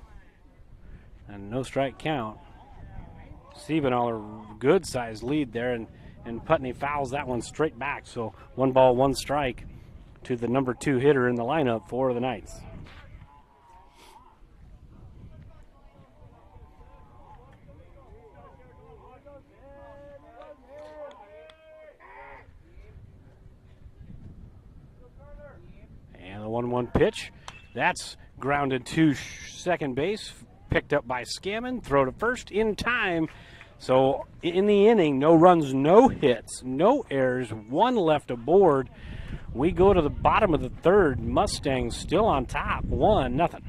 and no strike count. Siebenaller, good sized lead there, and Putney fouls that one straight back. So 1 ball, 1 strike to the number 2 hitter in the lineup for the Knights. And the 1-1 pitch. That's grounded to second base. Picked up by Scammon. Throw to first in time. So in the inning, no runs, no hits, no errors, 1 left aboard. We go to the bottom of the 3rd. Mustangs still on top, 1-0.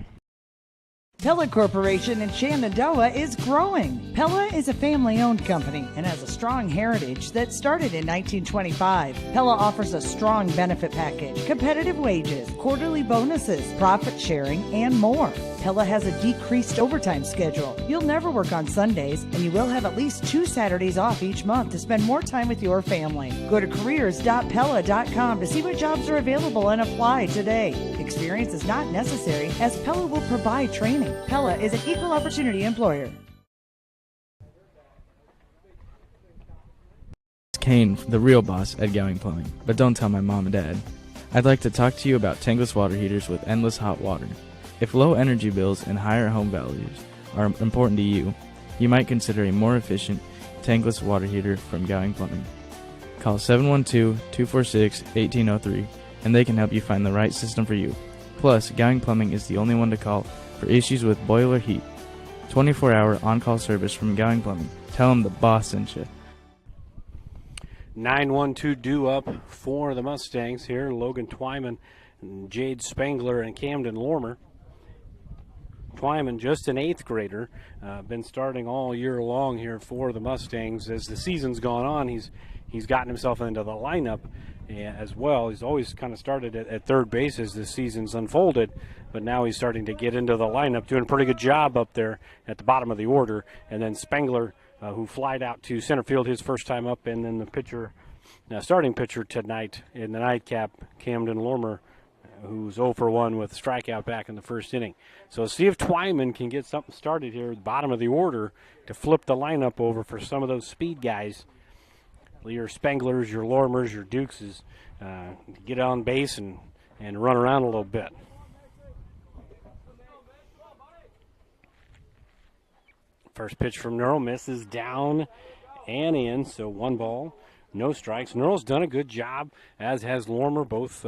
Pella Corporation in Shenandoah is growing. Pella is a family-owned company and has a strong heritage that started in 1925. Pella offers a strong benefit package, competitive wages, quarterly bonuses, profit sharing, and more. Pella has a decreased overtime schedule. You'll never work on Sundays, and you will have at least 2 Saturdays off each month to spend more time with your family. Go to careers.pella.com to see what jobs are available and apply today. Experience is not necessary, as Pella will provide training. Pella is an equal opportunity employer. It's Kane, the real boss at Gowing Plumbing, but don't tell my mom and dad. I'd like to talk to you about tankless water heaters with endless hot water. If low energy bills and higher home values are important to you, you might consider a more efficient tankless water heater from Gowing Plumbing. Call 712-246-1803 and they can help you find the right system for you. Plus, Gowing Plumbing is the only one to call for issues with boiler heat. 24-hour on-call service from Gowing Plumbing. Tell them the boss sent you. 9-1-2 due up for the Mustangs here. Logan Twyman, Jade Spangler, and Camden Lormer. Twyman, just an 8th grader, been starting all year long here for the Mustangs. As the season's gone on, he's gotten himself into the lineup as well. He's always kind of started at third base as the season's unfolded, but now he's starting to get into the lineup, doing a pretty good job up there at the bottom of the order. And then Spangler, who flied out to center field his first time up, and then the pitcher, starting pitcher tonight in the nightcap, Camden Lormer, who's 0 for 1 with strikeout back in the first inning. So see if Twyman can get something started here at the bottom of the order to flip the lineup over for some of those speed guys. Your Spanglers, your Lormers, your Dukeses, get on base and run around a little bit. First pitch from Neural misses down and in, so 1 ball, no strikes. Neural's done a good job, as has Lormer. Both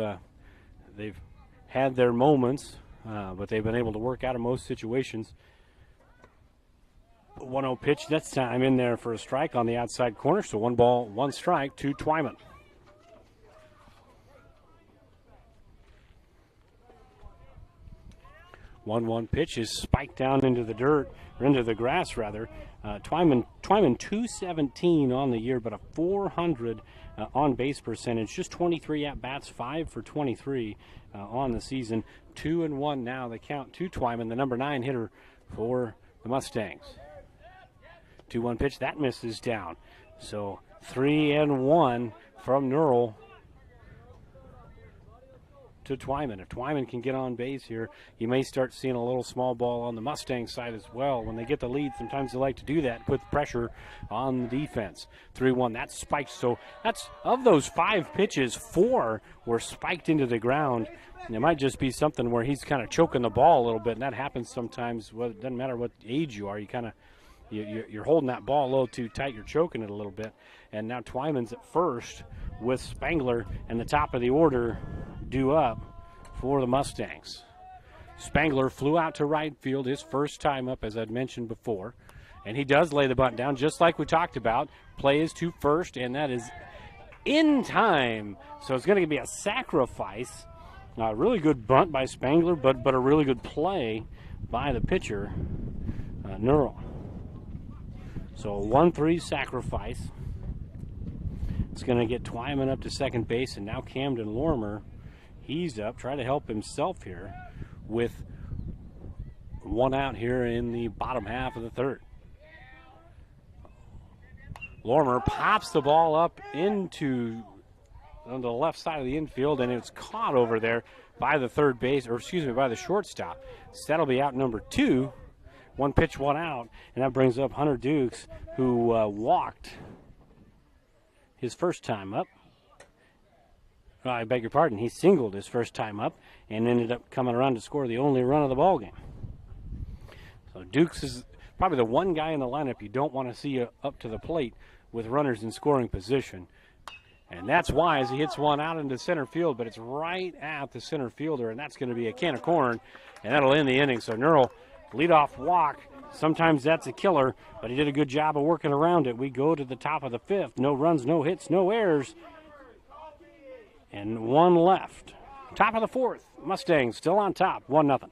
they've had their moments, but they've been able to work out of most situations. 1-0 pitch this time in there for a strike on the outside corner, so 1 ball, 1 strike to Twyman. One pitch is spiked down into the dirt, or into the grass rather. Twyman 217 on the year, but a 400 on base percentage. Just 23 at bats, 5 for 23 on the season. 2-1 now. They count to Twyman, the number 9 hitter for the Mustangs. 2-1 pitch, that misses down. So 3-1 from Neural to Twyman. If Twyman can get on base here, you may start seeing a little small ball on the Mustang side as well. When they get the lead, sometimes they like to do that, put pressure on the defense. 3-1, that's spiked. So that's, of those 5 pitches, 4 were spiked into the ground. And it might just be something where he's kind of choking the ball a little bit, and that happens sometimes. Well, it doesn't matter what age you are, you kind of you're holding that ball a little too tight, you're choking it a little bit. And now Twyman's at first with Spangler and the top of the order due up for the Mustangs. Spangler flew out to right field his first time up, as I'd mentioned before, and he does lay the bunt down just like we talked about. Play is to first, and that is in time. So it's going to be a sacrifice. A really good bunt by Spangler, but a really good play by the pitcher, Neural. So a 1-3 sacrifice. It's going to get Twyman up to second base, and now Camden Lormer, he's up, trying to help himself here with one out here in the bottom half of the third. Lormer pops the ball up into on the left side of the infield, and it's caught over there by the third base, or excuse me, by the shortstop. So that'll be out number 2. 1 pitch, 1 out, and that brings up Hunter Dukes, who walked his first time up. I beg your pardon, he singled his first time up and ended up coming around to score the only run of the ball game. So Dukes is probably the one guy in the lineup you don't want to see up to the plate with runners in scoring position. And that's why, as he hits one out into center field, but it's right at the center fielder, and that's going to be a can of corn, and that'll end the inning. So Neural, leadoff walk. Sometimes that's a killer, but he did a good job of working around it. We go to the top of the 5th. No runs, no hits, no errors, and 1 left. Top of the 4th. Mustangs still on top, 1-0.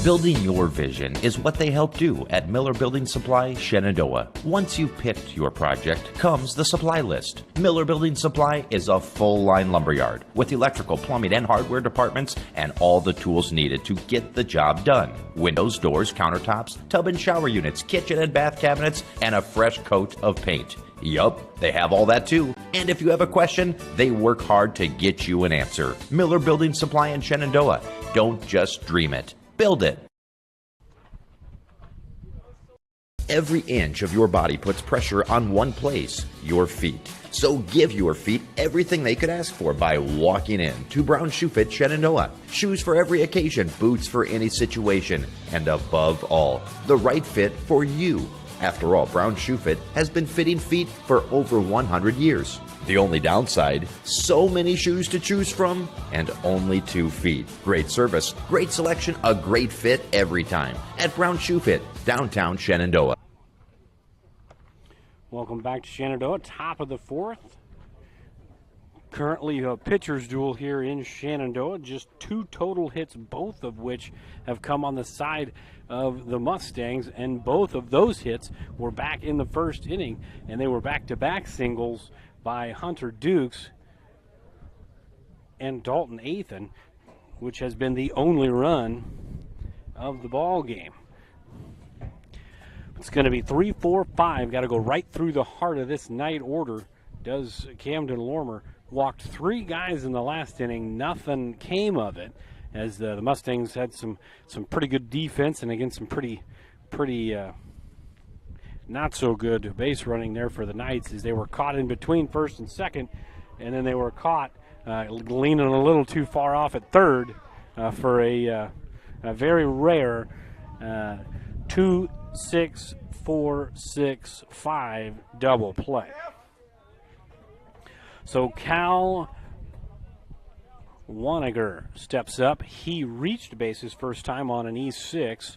Building your vision is what they help do at Miller Building Supply, Shenandoah. Once you've picked your project, comes the supply list. Miller Building Supply is a full-line lumberyard with electrical, plumbing, and hardware departments and all the tools needed to get the job done. Windows, doors, countertops, tub and shower units, kitchen and bath cabinets, and a fresh coat of paint. Yup, they have all that too. And if you have a question, they work hard to get you an answer. Miller Building Supply in Shenandoah. Don't just dream it. Build it. Every inch of your body puts pressure on one place, your feet. So give your feet everything they could ask for by walking in to Brown Shoe Fit Shenandoah. Shoes for every occasion, boots for any situation, and above all, the right fit for you. After all, Brown Shoe Fit has been fitting feet for over 100 years. The only downside, so many shoes to choose from and only 2 feet. Great service, great selection, a great fit every time at Brown Shoe Fit, downtown Shenandoah. Welcome back to Shenandoah, top of the 4th. Currently a pitcher's duel here in Shenandoah. Just 2 total hits, both of which have come on the side of the Mustangs, and both of those hits were back in the first inning, and they were back-to-back singles by Hunter Dukes and Dalton Athan, which has been the only run of the ball game. It's going to be 3-4-5. Got to go right through the heart of this night order. Does Camden Lormer. Walked 3 guys in the last inning. Nothing came of it, as the Mustangs had some pretty good defense, and again some pretty not so good base running there for the Knights, as they were caught in between first and second, and then they were caught leaning a little too far off at third for a very rare 2-6-4-6-5 double play. So Cal Waniger steps up. He reached base his first time on an E6.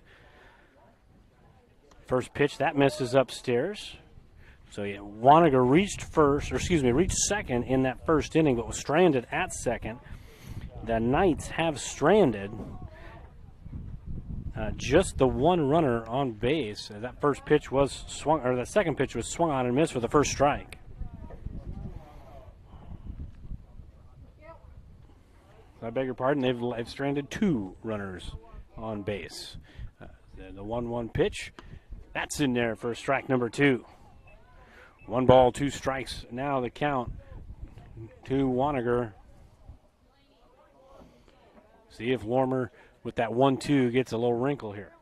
First pitch, that misses upstairs. So yeah, Waniger reached second in that first inning, but was stranded at second. The Knights have stranded just the 1 runner on base. That first pitch was swung, or the second pitch was swung on and missed for the first strike. I beg your pardon, they've stranded 2 runners on base. The 1-1 pitch, that's in there for strike number 2. 1 ball, 2 strikes now the count to Waniger. See if Lormer with that 1-2 gets a little wrinkle here.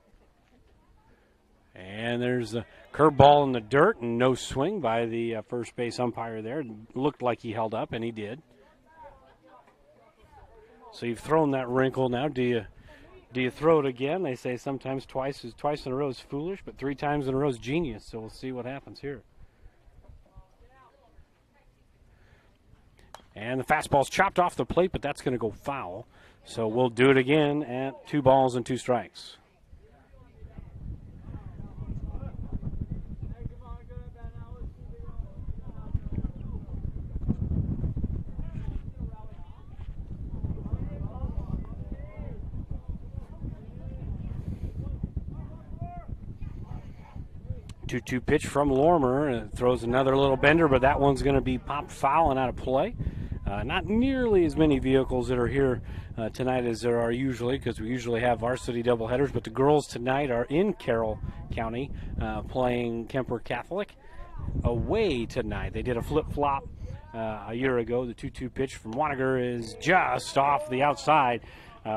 And there's a curveball in the dirt and no swing by the first base umpire there. It looked like he held up, and he did. So you've thrown that wrinkle. Now do you throw it again? They say sometimes twice in a row is foolish, but 3 times in a row is genius. So we'll see what happens here. And the fastball's chopped off the plate, but that's going to go foul. So we'll do it again at 2 balls and 2 strikes. Two-two pitch from Lormer. It throws another little bender, but that one's going to be popped foul and out of play. Not nearly as many vehicles that are here tonight as there are usually, because we usually have varsity doubleheaders, but the girls tonight are in Carroll County playing Kuemper Catholic away tonight. They did a flip-flop a year ago. The 2-2 pitch from Wanniger is just off the outside.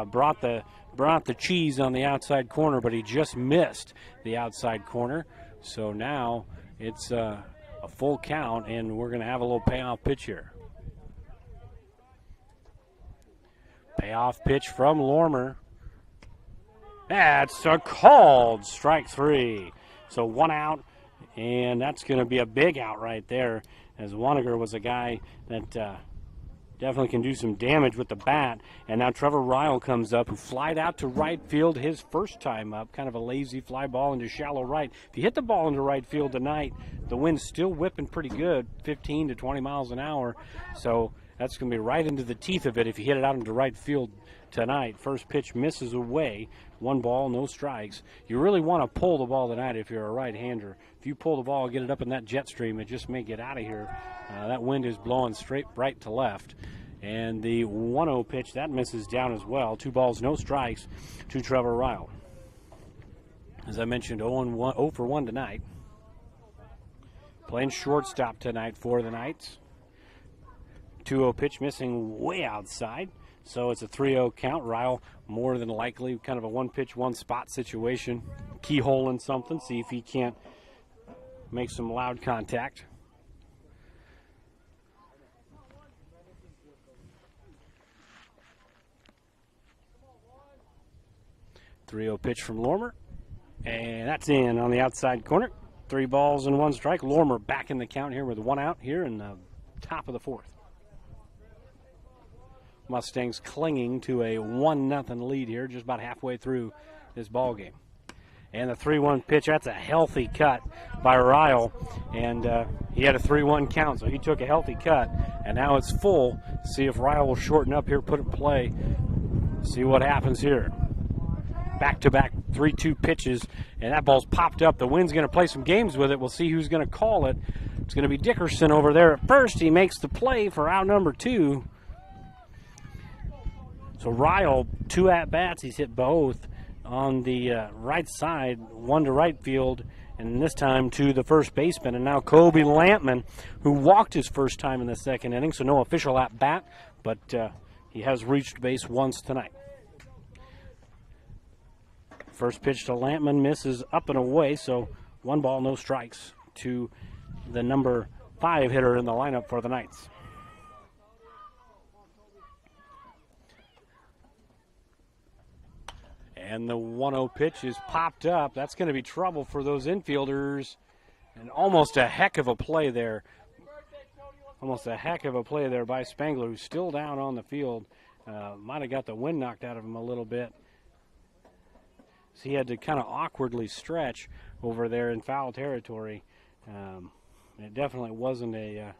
Brought the cheese on the outside corner, but he just missed the outside corner. So now it's a full count, and we're going to have a little payoff pitch here. Payoff pitch from Lormer. That's a called strike 3. So 1 out, and that's going to be a big out right there, as Wanniger was a guy that definitely can do some damage with the bat. And now Trevor Ryle comes up, who flied out to right field his first time up. Kind of a lazy fly ball into shallow right. If you hit the ball into right field tonight, the wind's still whipping pretty good, 15 to 20 miles an hour. So that's going to be right into the teeth of it if you hit it out into right field tonight. First pitch misses away. 1 ball, no strikes. You really want to pull the ball tonight if you're a right-hander. If you pull the ball, get it up in that jet stream, it just may get out of here. That wind is blowing straight right to left. And the 1-0 pitch, that misses down as well. 2 balls, no strikes to Trevor Ryle. As I mentioned, 0 for 1 tonight. Playing shortstop tonight for the Knights. 2-0 pitch missing way outside. So it's a 3-0 count. Ryle more than likely kind of a 1-pitch, 1-spot situation. Keyhole in something, see if he can't make some loud contact. .30 pitch from Lormer, and that's in on the outside corner. 3 balls and 1 strike. Lormer back in the count here with 1 out here in the top of the 4th. Mustangs clinging to a 1-0 lead here, just about halfway through this ball game. And the 3-1 pitch, that's a healthy cut by Ryle, and he had a 3-1 count, so he took a healthy cut, and now it's full. See if Ryle will shorten up here, put it in play, see what happens here. Back-to-back 3-2 pitches, and that ball's popped up. The wind's going to play some games with it. We'll see who's going to call it. It's going to be Dickerson over there at first. He makes the play for out number 2. So Ryle, 2 at-bats. He's hit both on the right side, 1 to right field, and this time to the first baseman. And now Kobe Lampman, who walked his first time in the 2nd inning, so no official at-bat, but he has reached base once tonight. First pitch to Lampman misses up and away, so 1 ball, no strikes to the number 5 hitter in the lineup for the Knights. And the 1-0 pitch is popped up. That's going to be trouble for those infielders. And almost a heck of a play there. Almost a heck of a play there by Spangler, who's still down on the field. Might have got the wind knocked out of him a little bit. So he had to kind of awkwardly stretch over there in foul territory. It definitely wasn't a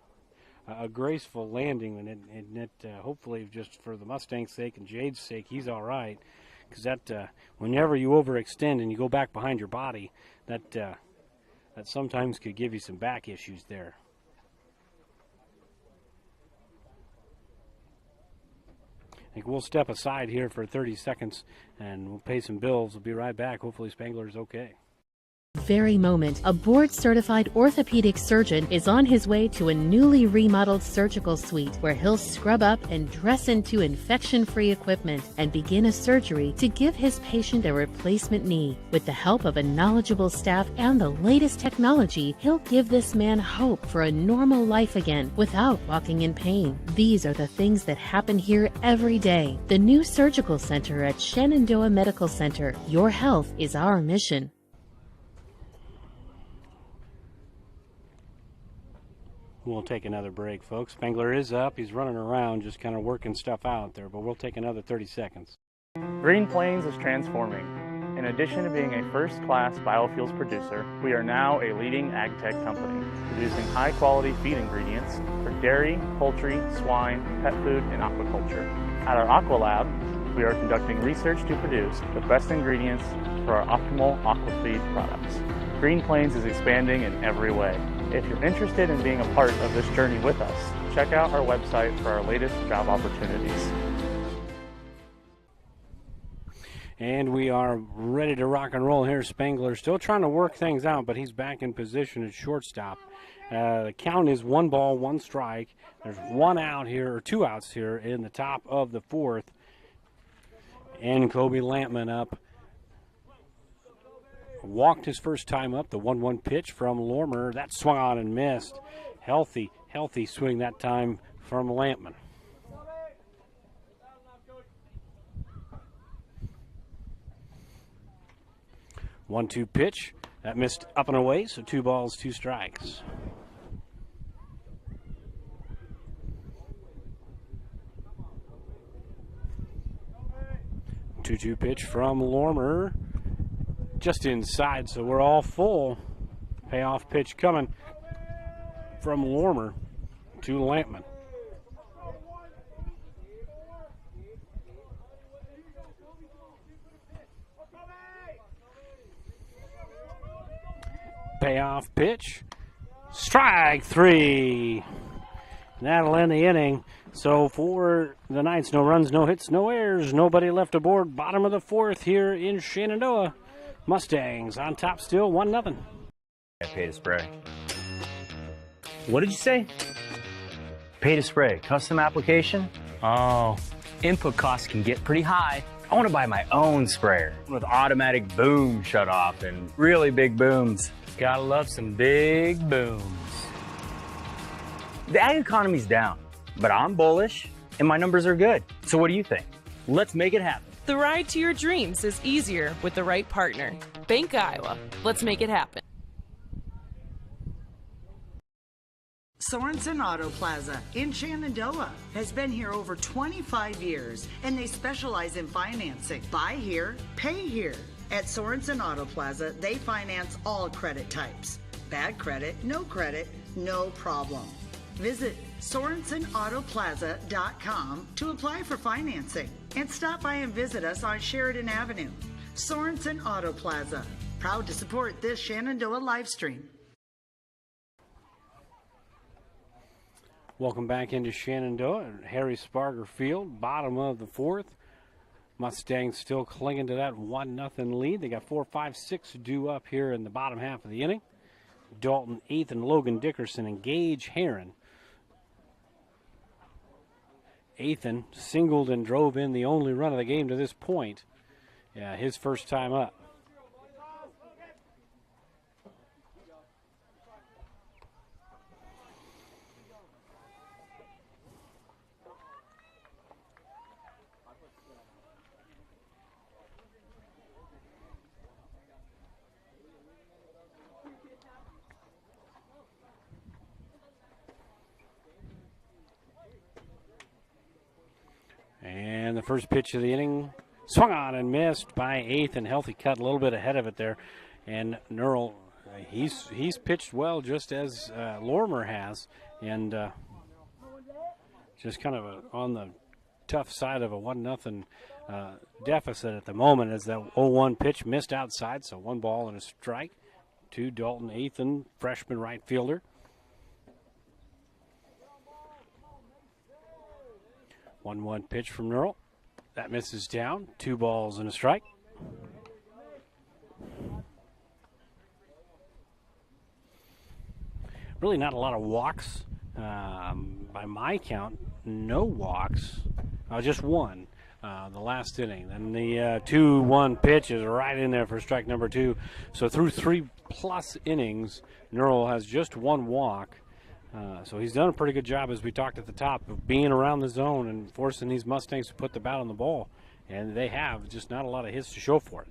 graceful landing, and it hopefully just for the Mustangs' sake and Jade's sake, he's all right. Because that whenever you overextend and you go back behind your body, that sometimes could give you some back issues there. I think we'll step aside here for 30 seconds and we'll pay some bills. We'll be right back. Hopefully Spangler's okay. Very moment, a board-certified orthopedic surgeon is on his way to a newly remodeled surgical suite where he'll scrub up and dress into infection-free equipment and begin a surgery to give his patient a replacement knee. With the help of a knowledgeable staff and the latest technology, he'll give this man hope for a normal life again without walking in pain. These are the things that happen here every day. The new surgical center at Shenandoah Medical Center. Your health is our mission. We'll take another break, folks. Spangler is up. He's running around just kind of working stuff out there, but we'll take another 30 seconds. Green Plains is transforming. In addition to being a first-class biofuels producer, we are now a leading ag tech company, producing high-quality feed ingredients for dairy, poultry, swine, pet food, and aquaculture. At our Aqua Lab, we are conducting research to produce the best ingredients for our optimal aquafeed products. Green Plains is expanding in every way. If you're interested in being a part of this journey with us, check out our website for our latest job opportunities. And we are ready to rock and roll here. Spangler still trying to work things out, but he's back in position at shortstop. The count is 1 ball, 1 strike. There's 1 out here, or 2 outs here in the top of the 4th. And Kobe Lampman up. Walked his first time up. The 1-1 pitch from Lormer. That swung on and missed. Healthy swing that time from Lampman. One-two pitch. That missed up and away, so 2 balls, 2 strikes. Two-two pitch from Lormer. Just inside, so we're all full. Payoff pitch coming from Lormer to Lampman. Payoff pitch. Strike 3. That'll end the inning. So for the Knights, no runs, no hits, no errors. Nobody left aboard. Bottom of the 4th here in Shenandoah. Mustangs on top still, 1-0. Pay to spray. What did you say? Pay to spray. Custom application? Oh, input costs can get pretty high. I want to buy my own sprayer with automatic boom shutoff and really big booms. Gotta love some big booms. The ag economy's down, but I'm bullish and my numbers are good. So what do you think? Let's make it happen. The ride to your dreams is easier with the right partner. Bank Iowa. Let's make it happen. Sorensen Auto Plaza in Shenandoah has been here over 25 years, and they specialize in financing. Buy here, pay here. At Sorensen Auto Plaza, they finance all credit types. Bad credit, no problem. Visit SorensenAutoplaza.com to apply for financing and stop by and visit us on Sheridan Avenue. Sorensen Auto Plaza, proud to support this Shenandoah live stream. Welcome back into Shenandoah at Harry Sparger Field, bottom of the 4th. Mustangs still clinging to that 1-0 lead. They got 4, 5, 6 due up here in the bottom half of the inning. Dalton Ethan, Logan Dickerson, and Gage Heron. Ethan singled and drove in the only run of the game to this point. Yeah, his first time up. And the first pitch of the inning swung on and missed by Ethan. Healthy cut, a little bit ahead of it there. And Nerl, he's pitched well just as Lormer has. And just kind of on the tough side of a 1-0 deficit at the moment as that 0-1 pitch missed outside. So 1 ball and a strike to Dalton Ethan, freshman right fielder. 1-1 pitch from Nerl. That misses down. 2 balls and a strike. Really not a lot of walks. By my count, no walks. Just 1 the last inning. Then the 2-1 pitch is right in there for strike number 2. So through 3+ innings, Nerl has just 1 walk. So he's done a pretty good job, as we talked at the top, of being around the zone and forcing these Mustangs to put the bat on the ball. And they have, just not a lot of hits to show for it.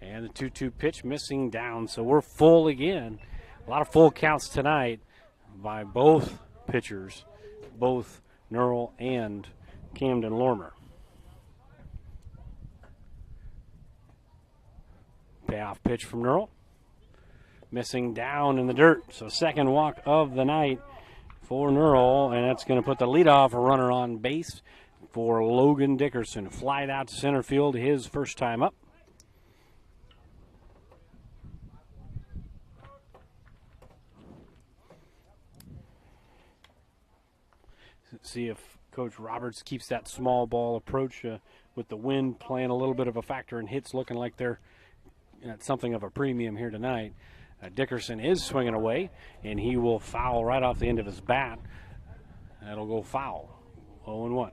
And the 2-2 pitch missing down, so we're full again. A lot of full counts tonight. by both pitchers, both Neural and Camden Lormer. Payoff pitch from Neural. Missing down in the dirt. So second walk of the night for Neural, and that's going to put the leadoff runner on base for Logan Dickerson. Flied out to center field his first time up. See if Coach Roberts keeps that small ball approach with the wind playing a little bit of a factor and hits looking like they're at something of a premium here tonight. Dickerson is swinging away, and he will foul right off the end of his bat. That'll go foul. 0-1.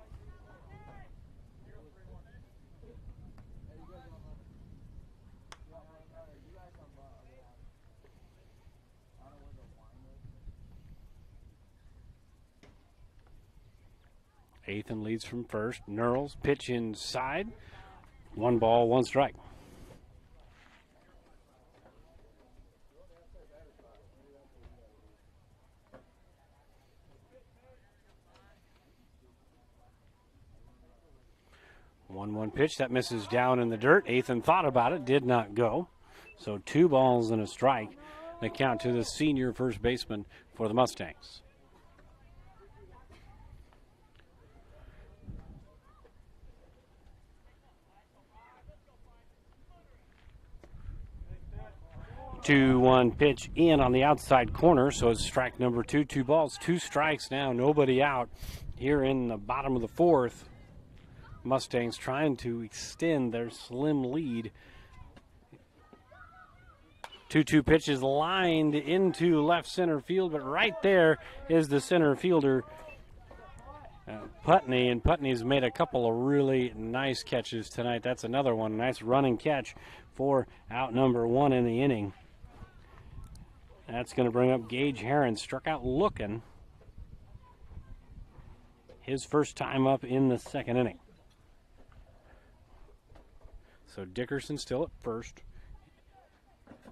Athan leads from first. Neurals pitch inside. 1 ball, 1 strike. One pitch that misses down in the dirt. Athan thought about it, did not go. So 2 balls and a strike. The count to the senior first baseman for the Mustangs. Two-one pitch in on the outside corner, so it's strike number 2. 2 balls, 2 strikes now, nobody out here in the bottom of the 4th. Mustangs trying to extend their slim lead. 2-2 pitch is lined into left center field, but right there is the center fielder, Putney, and Putney's made a couple of really nice catches tonight. That's another one, nice running catch for out number 1 in the inning. That's going to bring up Gage Heron, struck out looking. His first time up in the 2nd inning. So Dickerson still at first.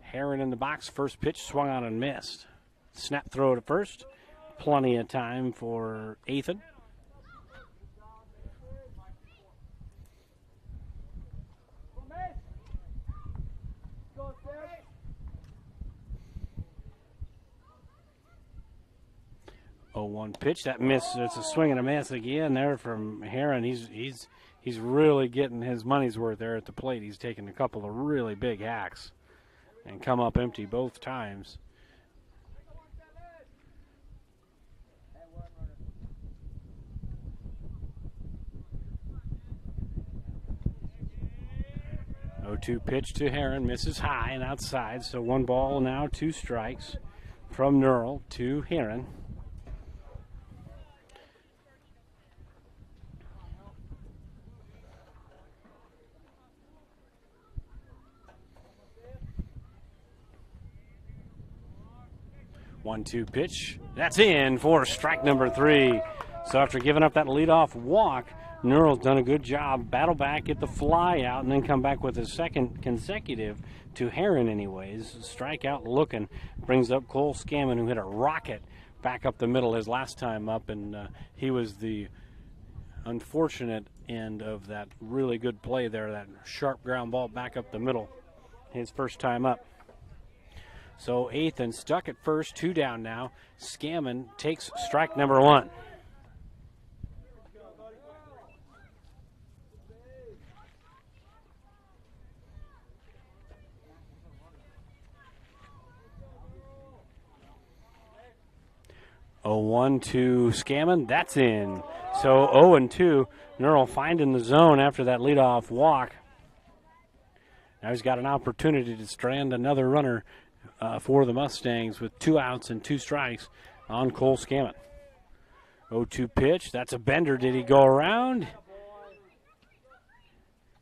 Heron in the box, first pitch, swung on and missed. Snap throw to first. Plenty of time for Athan. One pitch that miss. It's a swing and a miss again there from Heron. He's really getting his money's worth there at the plate. He's taken a couple of really big hacks and come up empty both times. Oh-2 pitch to Heron, misses high and outside. So 1 ball now, 2 strikes from Neural to Heron. One-two pitch. That's in for strike number 3. So after giving up that leadoff walk, Neural's done a good job. Battle back, get the fly out, and then come back with his 2nd consecutive to Heron anyways. Strikeout looking. Brings up Cole Scammon, who hit a rocket back up the middle his last time up, and he was the unfortunate end of that really good play there, that sharp ground ball back up the middle his first time up. So Athan stuck at first, 2 down now. Scammon takes strike number 1. Oh, 1 to Scammon, that's in. So 0-2, Neural finding the zone after that leadoff walk. Now he's got an opportunity to strand another runner for the Mustangs with 2 outs and 2 strikes on Cole Scammon. 0-2 pitch. That's a bender. Did he go around?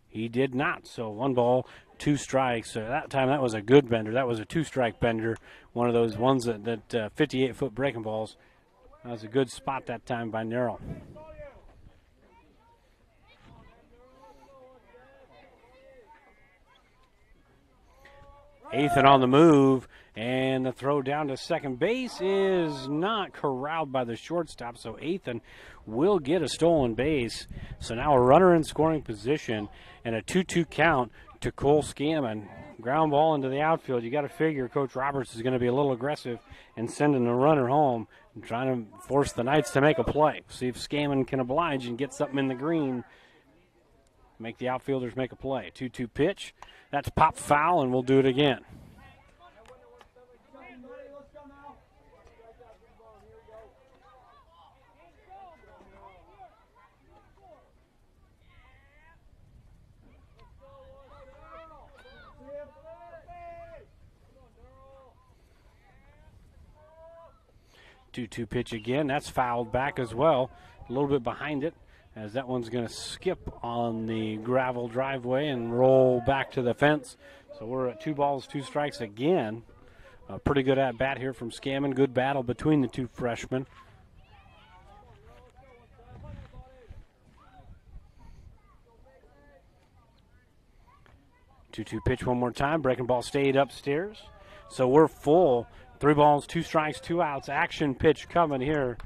He did not. So 1 ball, 2 strikes. So that time that was a good bender. That was a 2-strike bender. One of those ones that 58-foot breaking balls. That was a good spot that time by Neural. Athan on the move, And the throw down to second base is not corralled by the shortstop, so Ethan will get a stolen base. So now a runner in scoring position and a 2-2 count to Cole Scammon. Ground ball into the outfield. You got to figure Coach Roberts is going to be a little aggressive and sending the runner home and trying to force the Knights to make a play. See if Scammon can oblige and get something in the green. Make the outfielders make a play. 2-2 pitch. That's pop foul, and we'll do it again. Two pitch again. That's fouled back as well. A little bit behind it, as that one's going to skip on the gravel driveway and roll back to the fence. So we're at 2 balls, 2 strikes again. A pretty good at bat here from Scammon. Good battle between the two freshmen. Two pitch one more time. Breaking ball stayed upstairs. So we're full. 3 balls, 2 strikes, 2 outs. Action pitch coming here.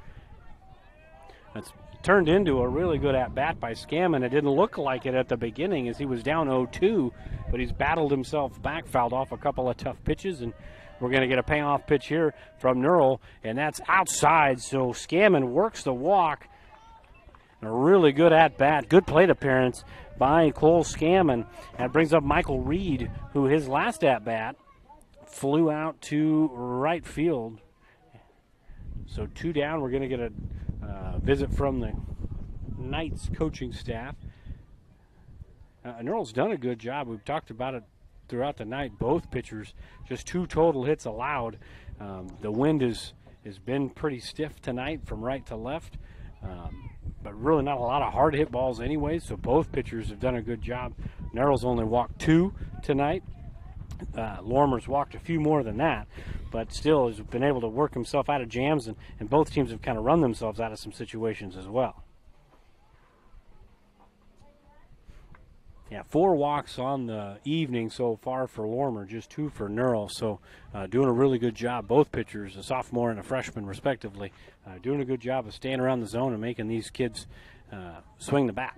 That's turned into a really good at-bat by Scammon. It didn't look like it at the beginning as he was down 0-2, but he's battled himself back, fouled off a couple of tough pitches, and we're going to get a payoff pitch here from Neural, and that's outside. So Scammon works the walk. A really good at-bat, good plate appearance by Cole Scammon. That brings up Michael Reed, who his last at-bat flew out to right field. So 2 down. We're going to get a visit from the Knights coaching staff. Neural's done a good job. We've talked about it throughout the night. Both pitchers, just 2 total hits allowed. The wind has been pretty stiff tonight from right to left, but really not a lot of hard hit balls anyway, so both pitchers have done a good job. Neural's only walked 2 tonight. Lormer's walked a few more than that, but still has been able to work himself out of jams, and both teams have kind of run themselves out of some situations as well. Yeah, 4 walks on the evening so far for Lormer, just 2 for Neural. So doing a really good job. Both pitchers, a sophomore and a freshman respectively, doing a good job of staying around the zone and making these kids swing the bat.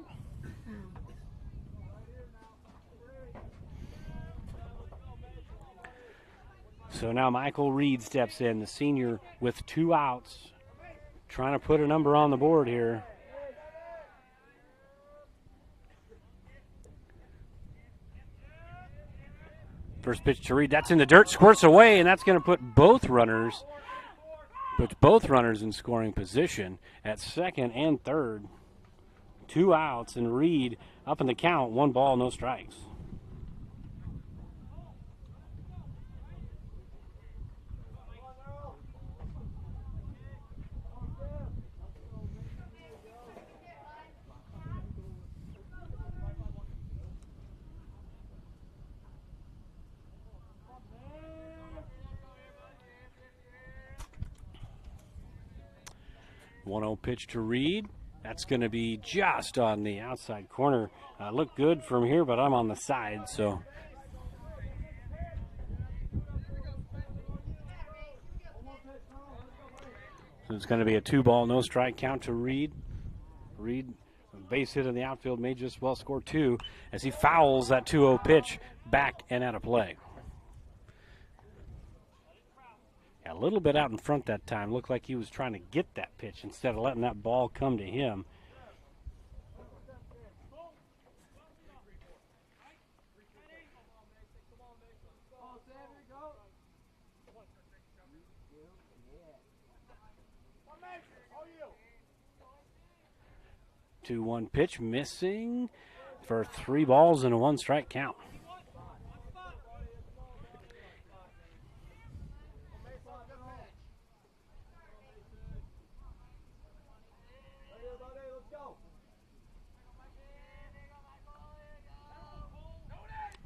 So now Michael Reed steps in, the senior with 2 outs, trying to put a number on the board here. First pitch to Reed, that's in the dirt, squirts away, and that's going to put both runners in scoring position at second and third. 2 outs, and Reed up in the count, 1 ball, no strikes. One 1-0 pitch to Reed. That's going to be just on the outside corner. Look good from here, but I'm on the side, so. So it's going to be a 2 ball, no strike count to Reed. Reed, base hit in the outfield, may just well score 2 as he fouls that 2-0 pitch back and out of play. A little bit out in front that time. Looked like he was trying to get that pitch instead of letting that ball come to him. Two 1 pitch missing for 3 balls and a 1 strike count.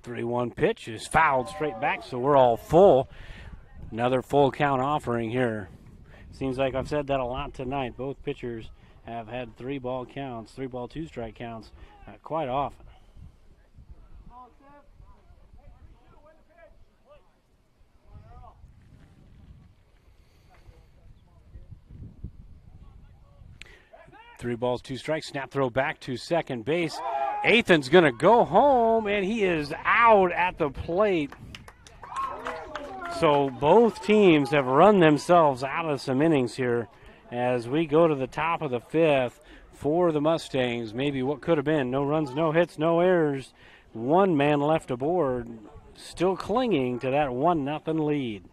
Three 1 pitch is fouled straight back, so we're all full. Another full count offering here. Seems like I've said that a lot tonight. Both pitchers have had 3 ball counts, 3 ball 2 strike counts quite often. 3 balls, 2 strikes. Snap throw back to second base. Athan's going to go home, and he is out at the plate. So both teams have run themselves out of some innings here as we go to the top of the 5th for the Mustangs. Maybe what could have been no runs, no hits, no errors. 1 man left aboard, still clinging to that 1-0 lead.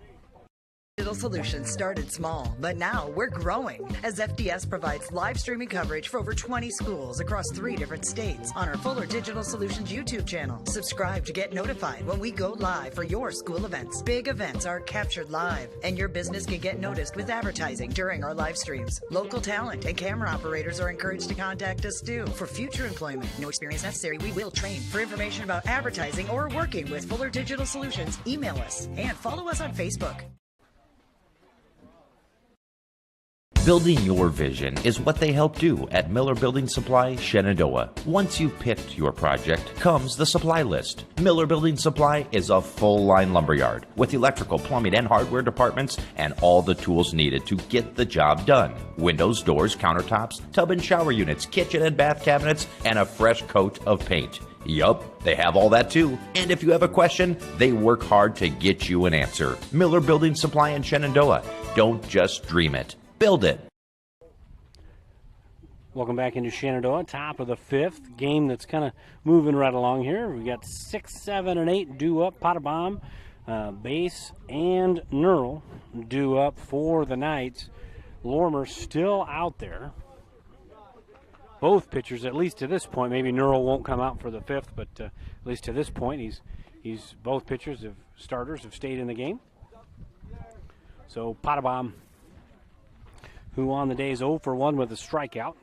Digital Solutions started small, but now we're growing as FDS provides live streaming coverage for over 20 schools across 3 different states on our Fuller Digital Solutions YouTube channel. Subscribe to get notified when we go live for your school events. Big events are captured live, and your business can get noticed with advertising during our live streams. Local talent and camera operators are encouraged to contact us too for future employment. No experience necessary. We will train. For information about advertising or working with Fuller Digital Solutions, email us and follow us on Facebook. Building your vision is what they help do at Miller Building Supply, Shenandoah. Once you've picked your project, comes the supply list. Miller Building Supply is a full-line lumberyard with electrical, plumbing, and hardware departments and all the tools needed to get the job done. Windows, doors, countertops, tub and shower units, kitchen and bath cabinets, and a fresh coat of paint. Yup, they have all that too. And if you have a question, they work hard to get you an answer. Miller Building Supply in Shenandoah. Don't just dream it. Build it. Welcome back into Shenandoah, top of the 5th. Game that's kind of moving right along here. We got 6, 7, and 8 due up. Pottebaum, Base, and Neural due up for the Knights. Lormer still out there. Both pitchers, at least to this point, maybe Neural won't come out for the 5th, but at least to this point, he's both pitchers starters have stayed in the game. So Pottebaum, who on the day is 0 for 1 with a strikeout.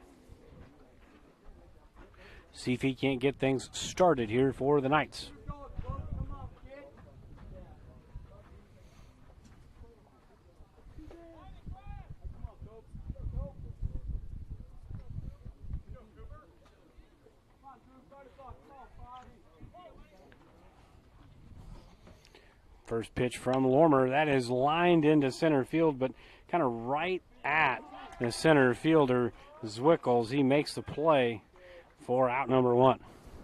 See if he can't get things started here for the Knights. First pitch from Lormer. That is lined into center field, but kind of right at the center fielder, Zwickels. He makes the play for out number 1.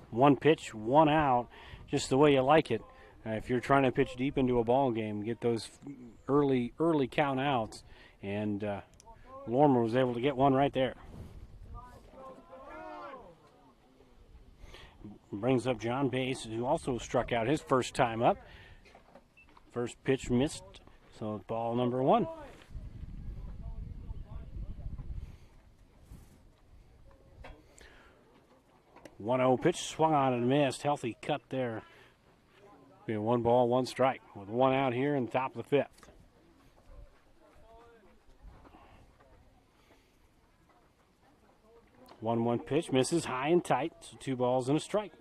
1 pitch, 1 out, just the way you like it. If you're trying to pitch deep into a ball game, get those early count outs, and Lormer was able to get one right there. Brings up John Bass, who also struck out his first time up. First pitch missed, so ball number 1. 1-0 pitch, swung on and missed. Healthy cut there. Being 1 ball, 1 strike with 1 out here in the top of the 5th. One pitch, misses high and tight, so 2 balls and a strike.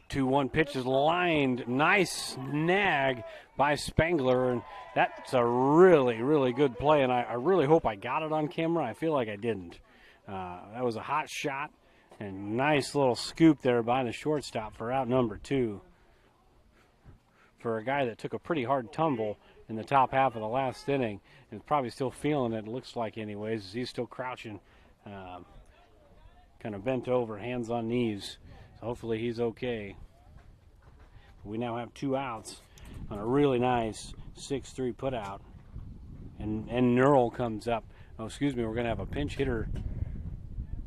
Two 1 pitch is lined. Nice snag by Spangler, and that's a really good play, and I really hope I got it on camera. I feel like I didn't. That was a hot shot, and nice little scoop there by the shortstop for out number 2. For a guy that took a pretty hard tumble in the top half of the last inning, and probably still feeling it looks like anyways. He's still crouching, kind of bent over, hands on knees. So hopefully he's okay. We now have 2 outs on a really nice 6-3 put out. And Neural comes up. Oh, excuse me, we're going to have a pinch hitter. I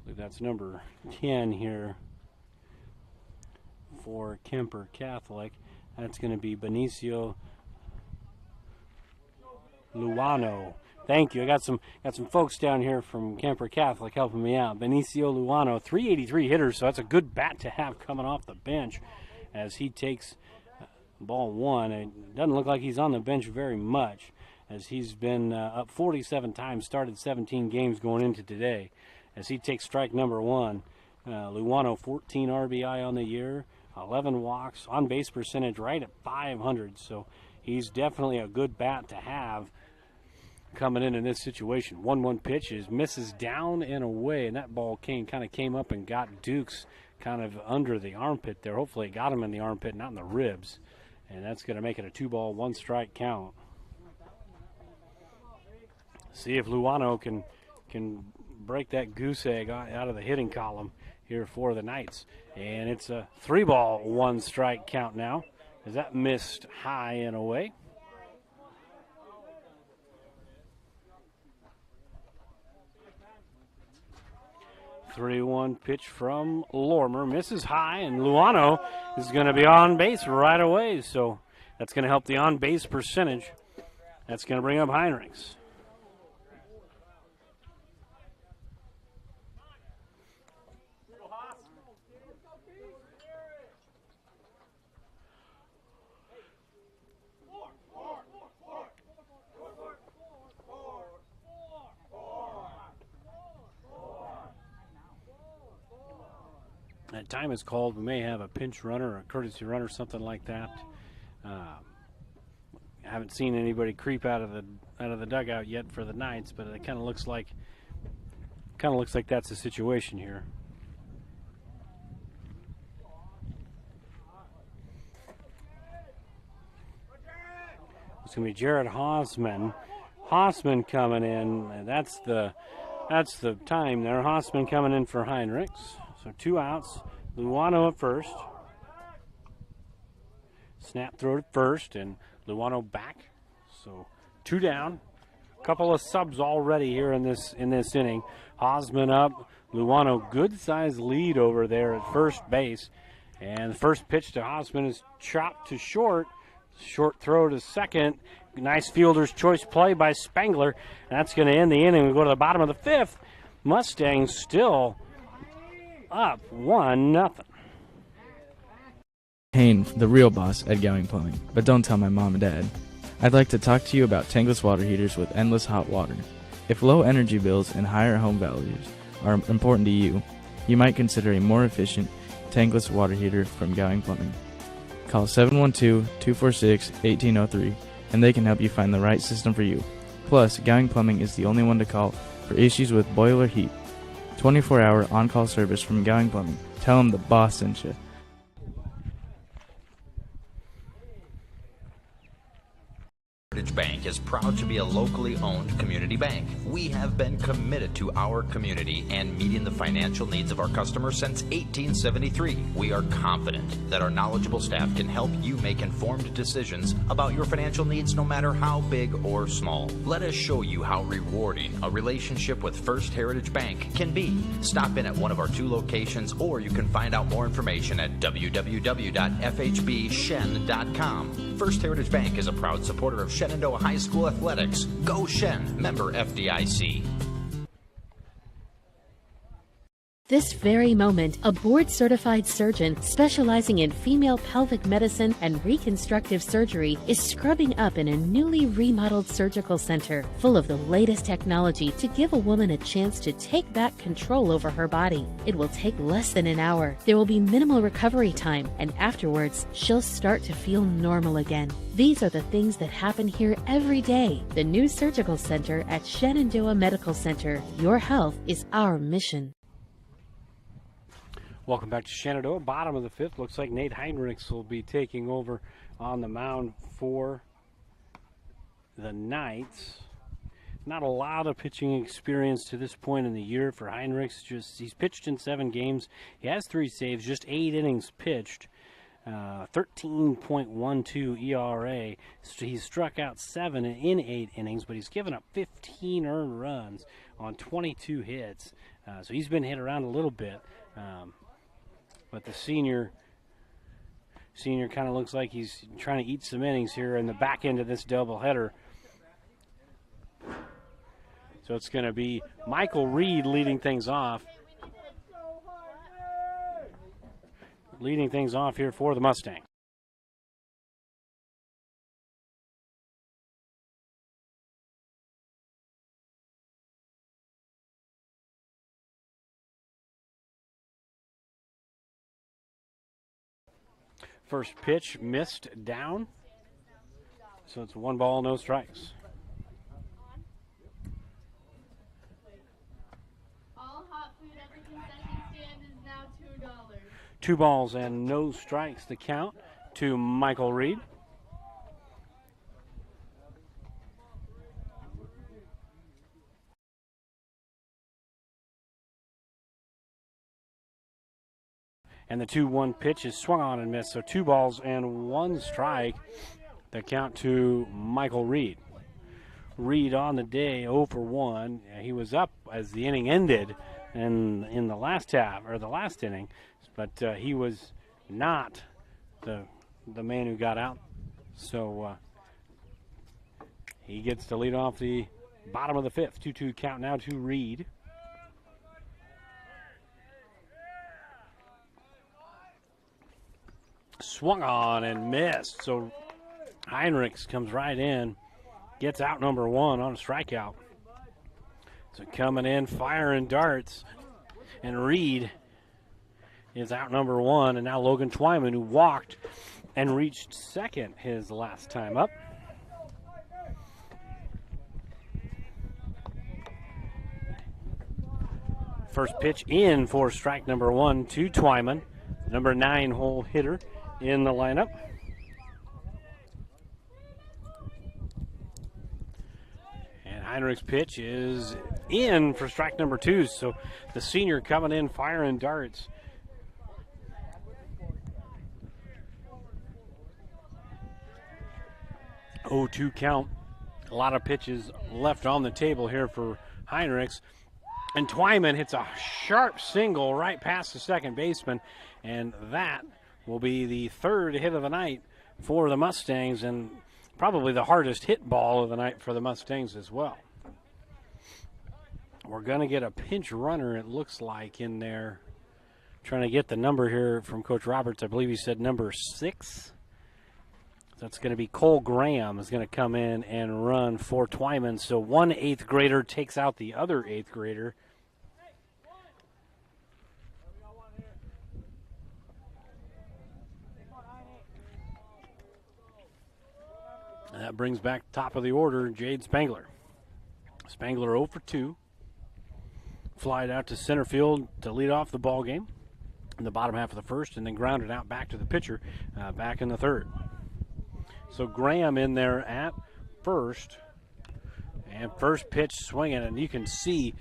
believe that's number 10 here for Kuemper Catholic. That's going to be Benicio Luano. Thank you. I got some folks down here from Kuemper Catholic helping me out. Benicio Luano, 383 hitters, so that's a good bat to have coming off the bench as he takes ball 1. It doesn't look like he's on the bench very much as he's been up 47 times, started 17 games going into today. As he takes strike number 1, Luano 14 RBI on the year, 11 walks, on base percentage right at .500, so he's definitely a good bat to have coming in this situation. 1-1 pitch misses down and away, and that ball kind of came up and got Dukes kind of under the armpit there. Hopefully it got him in the armpit, not in the ribs. And that's going to make it a 2-ball, 1-strike count. See if Luano can break that goose egg out of the hitting column here for the Knights. And it's a 3-ball, 1-strike count now, as that missed high and away. Three-one pitch from Lormer, misses high, and Luano is going to be on base right away. So that's going to help the on-base percentage. That's going to bring up Heinrichs. That time is called. We may have a pinch runner or a courtesy runner, something like that. I haven't seen anybody creep out of the dugout yet for the Knights, but it kind of looks like that's the situation here. It's going to be Jared Hausman. Hausman coming in. And that's the time there. Hausman coming in for Heinrichs. So 2 outs. Luano at first. Snap throw to first, and Luano back. So 2 down. A couple of subs already here in this inning. Hausman up. Luano, good sized lead over there at first base. And the first pitch to Hausman is chopped to short. Short throw to second. Nice fielder's choice play by Spangler. That's going to end the inning. We go to the bottom of the 5th. Mustangs still up 1-0. Hayne, the real boss at Gowing Plumbing, but don't tell my mom and dad. I'd like to talk to you about tankless water heaters with endless hot water. If low energy bills and higher home values are important to you, you might consider a more efficient tankless water heater from Gowing Plumbing. Call 712-246-1803 and they can help you find the right system for you. Plus, Gowing Plumbing is the only one to call for issues with boiler heat. 24-hour on-call service from Gowing Plumbing. Tell them the boss sent you. Heritage Bank is proud to be a locally owned community bank. We have been committed to our community and meeting the financial needs of our customers since 1873. We are confident that our knowledgeable staff can help you make informed decisions about your financial needs no matter how big or small. Let us show you how rewarding a relationship with First Heritage Bank can be. Stop in at one of our 2 locations, or you can find out more information at www.fhbshen.com. First Heritage Bank is a proud supporter of Shenandoah High School athletics. Go Shen, member FDIC. This very moment, a board-certified surgeon specializing in female pelvic medicine and reconstructive surgery is scrubbing up in a newly remodeled surgical center full of the latest technology to give a woman a chance to take back control over her body. It will take less than an hour. There will be minimal recovery time, and afterwards, she'll start to feel normal again. These are the things that happen here every day. The new surgical center at Shenandoah Medical Center. Your health is our mission. Welcome back to Shenandoah. Bottom of the 5th. Looks like Nate Heinrichs will be taking over on the mound for the Knights. Not a lot of pitching experience to this point in the year for Heinrichs. He's pitched in 7 games. He has 3 saves, just 8 innings pitched. 13.12 ERA. So he's struck out 7 in 8 innings, but he's given up 15 earned runs on 22 hits. So he's been hit around a little bit. But the senior kind of looks like he's trying to eat some innings here in the back end of this doubleheader. So it's going to be Michael Reed leading things off. Leading things off here for the Mustangs. First pitch missed down. So it's 1 ball, no strikes. All hot food at the concession stand is now $2. 2 balls and no strikes to count to Michael Reed. And the 2-1 pitch is swung on and missed. So 2 balls and 1 strike that count to Michael Reed. Reed on the day 0 for 1. He was up as the inning ended in the last half, or the last inning, but he was not the man who got out. So he gets to lead off the bottom of the 5th. 2-2 count now to Reed. Swung on and missed. So Heinrichs comes right in, gets out number 1 on a strikeout. So coming in, firing darts, and Reed is out number 1, and now Logan Twyman, who walked and reached second his last time up. First pitch in for strike number 1 to Twyman, number 9 hole hitter in the lineup. And Heinrich's pitch is in for strike number 2. So the senior coming in firing darts. Oh, 2 count. A lot of pitches left on the table here for Heinrichs. And Twyman hits a sharp single right past the second baseman. And that will be the 3rd hit of the night for the Mustangs, and probably the hardest hit ball of the night for the Mustangs as well. We're going to get a pinch runner, it looks like, in there. Trying to get the number here from Coach Roberts. I believe he said number 6. That's going to be Cole Graham is going to come in and run for Twyman. So one 8th grader takes out the other 8th grader. And that brings back top of the order, Jade Spangler. Spangler 0 for 2. Flied out to center field to lead off the ball game in the bottom half of the 1st, and then grounded out back to the pitcher back in the 3rd. So Graham in there at first, and first pitch swinging, and you can see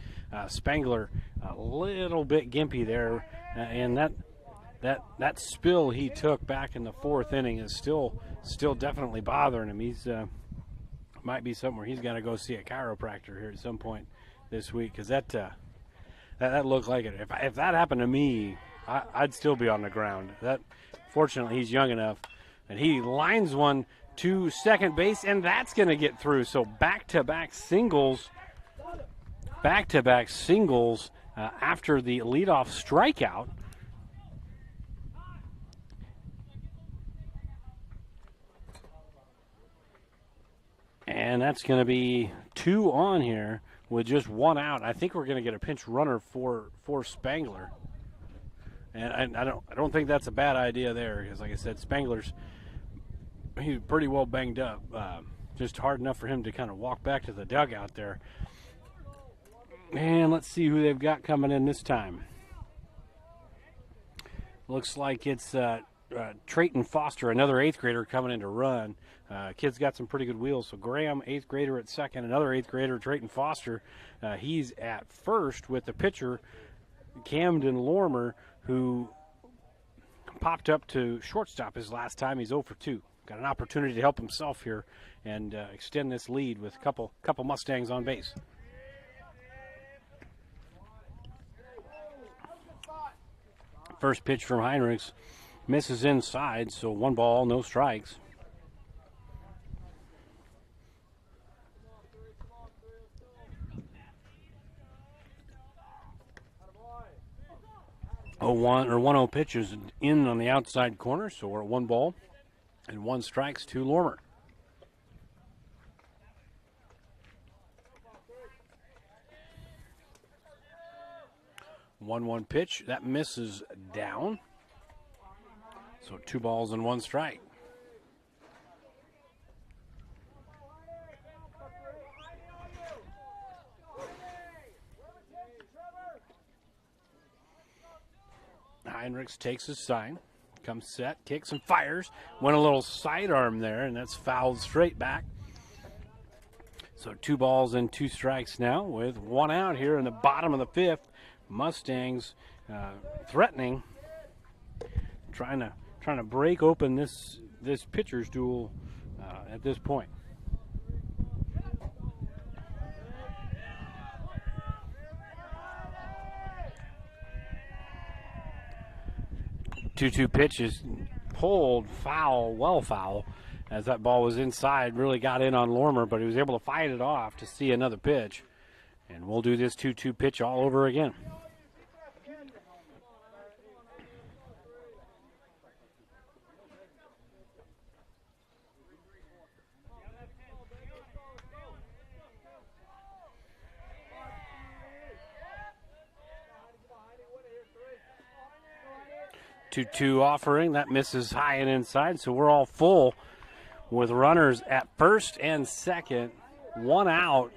Spangler a little bit gimpy there, and that spill he took back in the 4th inning is still definitely bothering him. He's might be somewhere he's got to go see a chiropractor here at some point this week, because that looked like it. If that happened to me, I'd still be on the ground. Fortunately, he's young enough, and he lines one to second base, and that's going to get through. So back-to-back singles after the leadoff strikeout. And that's going to be 2 on here with just 1 out. I think we're going to get a pinch runner for Spangler. And I don't think that's a bad idea there, because like I said, he's pretty well banged up. Just hard enough for him to kind of walk back to the dugout there. And let's see who they've got coming in this time. Looks like it's Trayton Foster, another 8th grader coming in to run. Kid's got some pretty good wheels. So Graham, 8th grader at second. Another 8th grader, Trayton Foster. He's at first with the pitcher, Camden Lormer, who popped up to shortstop his last time. He's 0 for 2. Got an opportunity to help himself here and extend this lead with a couple Mustangs on base. First pitch from Heinrichs misses inside, so 1 ball, no strikes. Oh, 1-0 pitch is in on the outside corner, so we're at 1 ball and 1 strikes to Lormer. One pitch that misses down, so 2 balls and 1 strike. Heinrichs takes his sign, comes set, kicks and fires. Went a little sidearm there, and that's fouled straight back. So 2 balls and 2 strikes now with 1 out here in the bottom of the 5th. Mustangs threatening, trying to break open this pitcher's duel at this point. Two pitch is pulled foul, well foul, as that ball was inside, really got in on Lormer, but he was able to fight it off to see another pitch. And we'll do this 2-2 pitch all over again. Two offering, that misses high and inside, so we're all full with runners at first and second, 1 out.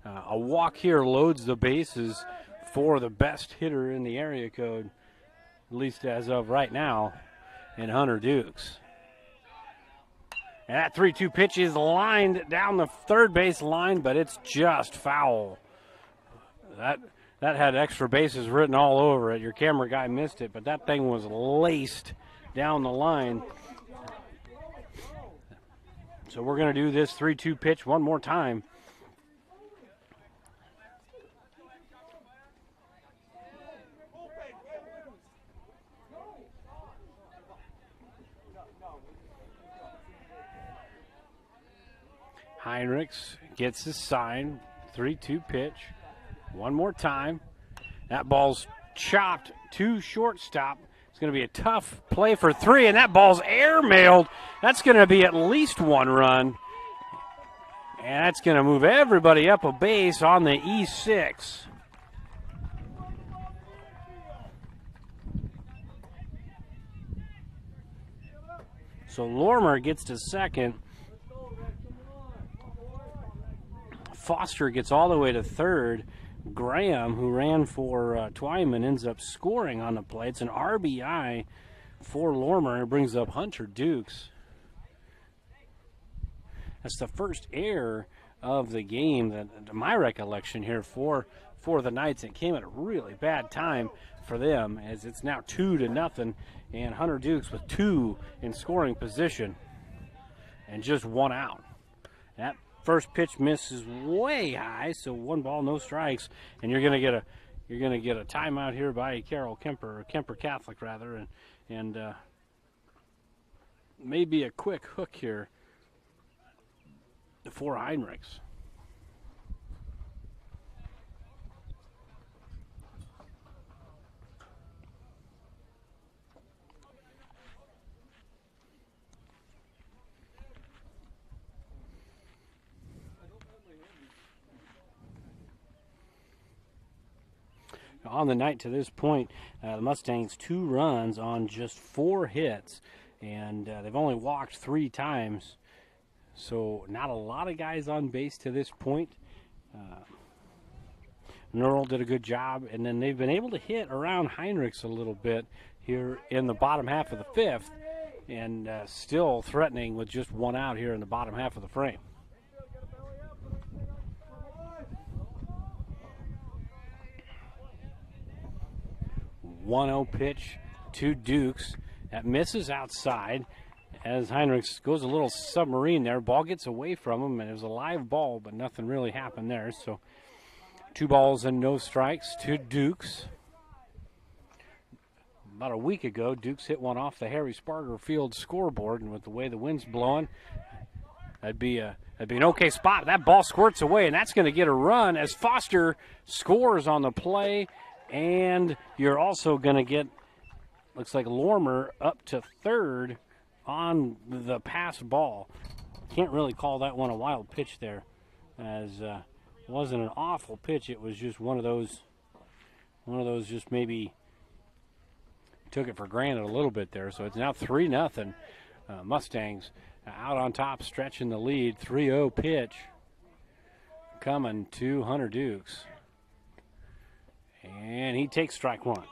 A walk here loads the bases for the best hitter in the area code, at least as of right now, in Hunter Dukes. And that 3-2 pitch is lined down the third base line, but it's just foul. That had extra bases written all over it. Your camera guy missed it, but that thing was laced down the line. So we're going to do this 3-2 pitch one more time. Heinrichs gets his sign, 3-2 pitch. One more time. That ball's chopped to shortstop. It's going to be a tough play for 3, and that ball's airmailed. That's going to be at least 1 run. And that's going to move everybody up a base on the E6. So Lormer gets to second. Foster gets all the way to third. Graham, who ran for Twyman, ends up scoring on the play. It's an RBI for Lormer. It brings up Hunter Dukes. That's the first error of the game, that my recollection here, for the Knights. It came at a really bad time for them, as it's now 2-0, and Hunter Dukes with 2 in scoring position and just 1 out. That first pitch misses way high, so 1 ball, no strikes, and you're gonna get a timeout here by Carroll Kuemper, or Kuemper Catholic rather, and maybe a quick hook here for Heinrichs. On the night to this point, the Mustangs 2 runs on just 4 hits, and they've only walked 3 times, so not a lot of guys on base to this point. Neural did a good job, and then they've been able to hit around Heinrichs a little bit here in the bottom half of the 5th, and still threatening with just 1 out here in the bottom half of the frame. One-0 pitch to Dukes. That misses outside as Heinrichs goes a little submarine there. Ball gets away from him, and it was a live ball, but nothing really happened there. So 2 balls and no strikes to Dukes. About a week ago, Dukes hit one off the Harry Sparger Field scoreboard, and with the way the wind's blowing, that'd be an okay spot. That ball squirts away, and that's going to get a run as Foster scores on the play. And you're also going to get, looks like Lormer up to third on the pass ball. Can't really call that one a wild pitch there, as it wasn't an awful pitch. It was just one of those just maybe took it for granted a little bit there. So it's now 3-0. Mustangs out on top, stretching the lead. 3-0 pitch coming to Hunter Dukes. And he takes strike 1.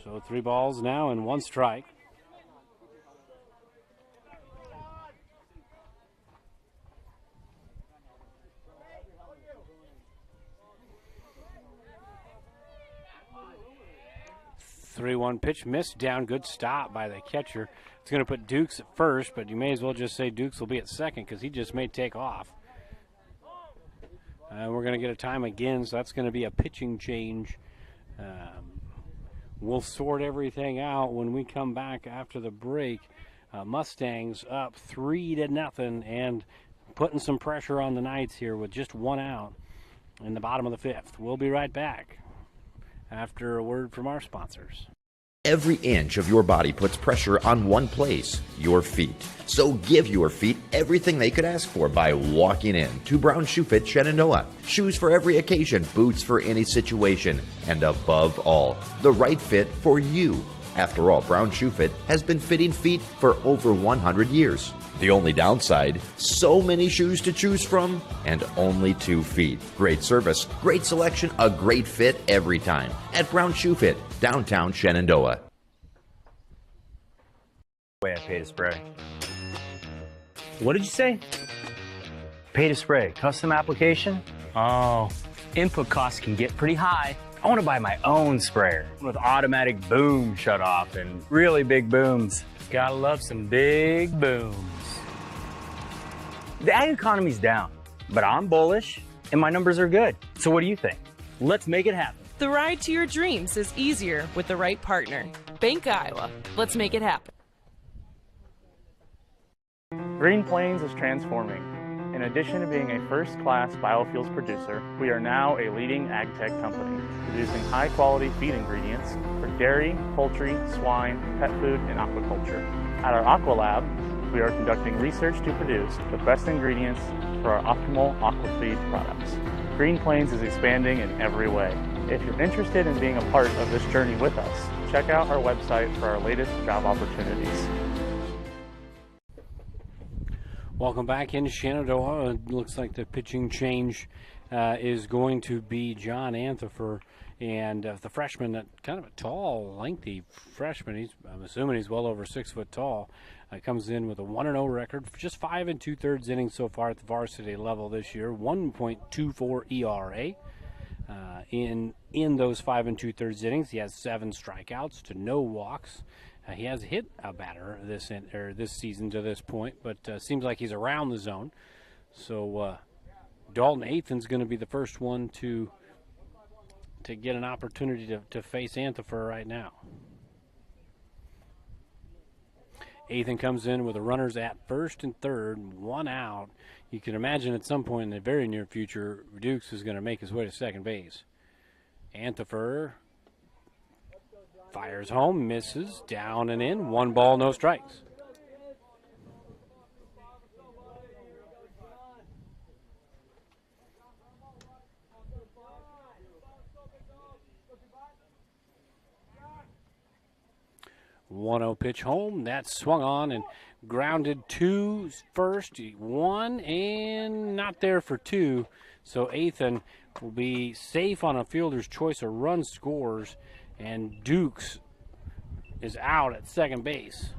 So 3 balls now and 1 strike. Three-one pitch missed down. Good stop by the catcher. It's going to put Dukes at first, but you may as well just say Dukes will be at second because he just may take off. We're going to get a time again, so that's going to be a pitching change. We'll sort everything out when we come back after the break. Mustangs up 3-0 and putting some pressure on the Knights here with just 1 out in the bottom of the 5th. We'll be right back after a word from our sponsors. Every inch of your body puts pressure on one place, your feet. So give your feet everything they could ask for by walking in to Brown Shoe Fit Shenandoah. Shoes for every occasion, boots for any situation, and above all, the right fit for you. After all, Brown Shoe Fit has been fitting feet for over 100 years. The only downside, so many shoes to choose from and only 2 feet. Great service, great selection, a great fit every time at Brown Shoe Fit, downtown Shenandoah. Way I pay to spray. What did you say? Pay to spray, custom application? Oh, input costs can get pretty high. I want to buy my own sprayer with automatic boom shut off and really big booms. Gotta love some big booms. The ag economy's down, but I'm bullish and my numbers are good. So what do you think? Let's make it happen. The ride to your dreams is easier with the right partner. Bank Iowa. Let's make it happen. Green Plains is transforming. In addition to being a first-class biofuels producer, we are now a leading ag tech company, producing high-quality feed ingredients for dairy, poultry, swine, pet food, and aquaculture. At our Aqua Lab, we are conducting research to produce the best ingredients for our optimal aquafeed products. Green Plains is expanding in every way. If you're interested in being a part of this journey with us, check out our website for our latest job opportunities. Welcome back into Shenandoah. It looks like the pitching change is going to be John Anthifer, and the freshman, that kind of a tall, lengthy freshman. I'm assuming he's well over 6 foot tall. Comes in with a 1-0 record, just 5 2/3 innings so far at the varsity level this year. 1.24 ERA. In those 5 2/3 innings, he has 7 strikeouts to no walks. He has hit a batter this season to this point, but seems like he's around the zone. So Dalton Athan's going to be the first one to get an opportunity to face Anthifer right now. Athan comes in with the runners at first and third, 1 out. You can imagine at some point in the very near future, Dukes is going to make his way to second base. Anthifer fires home, misses, down and in, 1 ball, no strikes. One-0 pitch home. That's swung on and grounded to first. 1 and not there for 2. So Athan will be safe on a fielder's choice. A run scores, and Dukes is out at second base.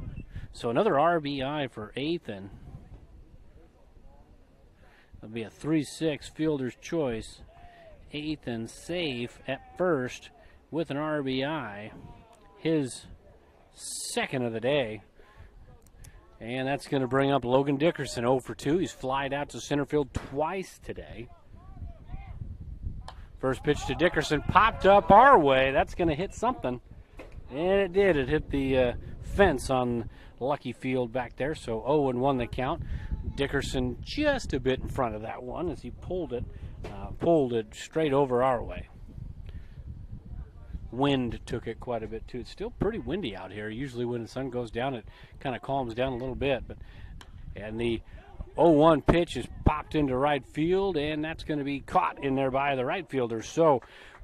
So another RBI for Athan. It'll be a 3-6 fielder's choice. Athan safe at first with an RBI. His second of the day. And that's going to bring up Logan Dickerson, 0 for 2. He's flied out to center field twice today. First pitch to Dickerson popped up our way. That's going to hit something. And it did. It hit the fence on Lucky Field back there. So 0-1 the count. Dickerson just a bit in front of that one as he pulled it straight over our way. Wind took it quite a bit too. It's still pretty windy out here. Usually when the sun goes down, it kind of calms down a little bit. And the 0-1 pitch is popped into right field, and that's going to be caught in there by the right fielder. So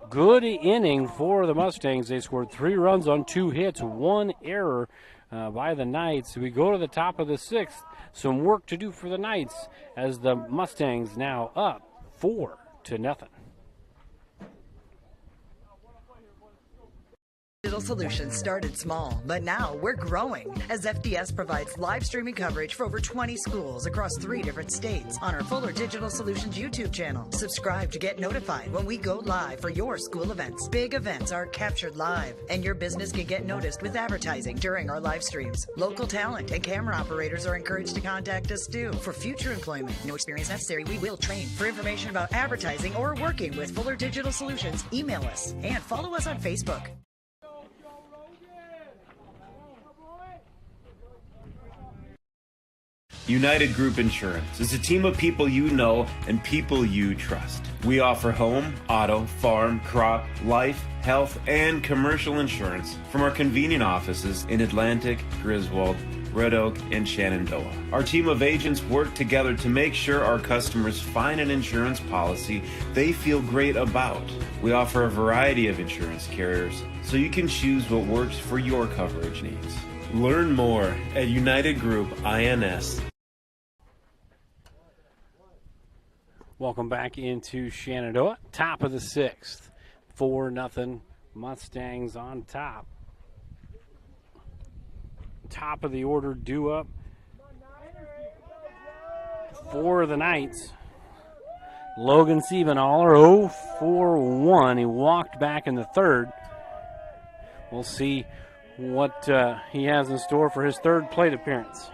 good inning for the Mustangs. They scored 3 runs on 2 hits, 1 error by the Knights. We go to the top of the 6th. Some work to do for the Knights as the Mustangs now up 4-0. Digital Solutions started small, but now we're growing as FDS provides live streaming coverage for over 20 schools across 3 different states on our Fuller Digital Solutions YouTube channel. Subscribe to get notified when we go live for your school events. Big events are captured live, and your business can get noticed with advertising during our live streams. Local talent and camera operators are encouraged to contact us too for future employment. No experience necessary. We will train. For information about advertising or working with Fuller Digital Solutions, email us and follow us on Facebook. United Group Insurance is a team of people you know and people you trust. We offer home, auto, farm, crop, life, health, and commercial insurance from our convenient offices in Atlantic, Griswold, Red Oak, and Shenandoah. Our team of agents work together to make sure our customers find an insurance policy they feel great about. We offer a variety of insurance carriers, so you can choose what works for your coverage needs. Learn more at United Group INS. Welcome back into Shenandoah. Top of the 6th. 4-0. Mustangs on top. Top of the order due up for the Knights. Logan Siebenaller 0 for 1. He walked back in the 3rd. We'll see what he has in store for his 3rd plate appearance.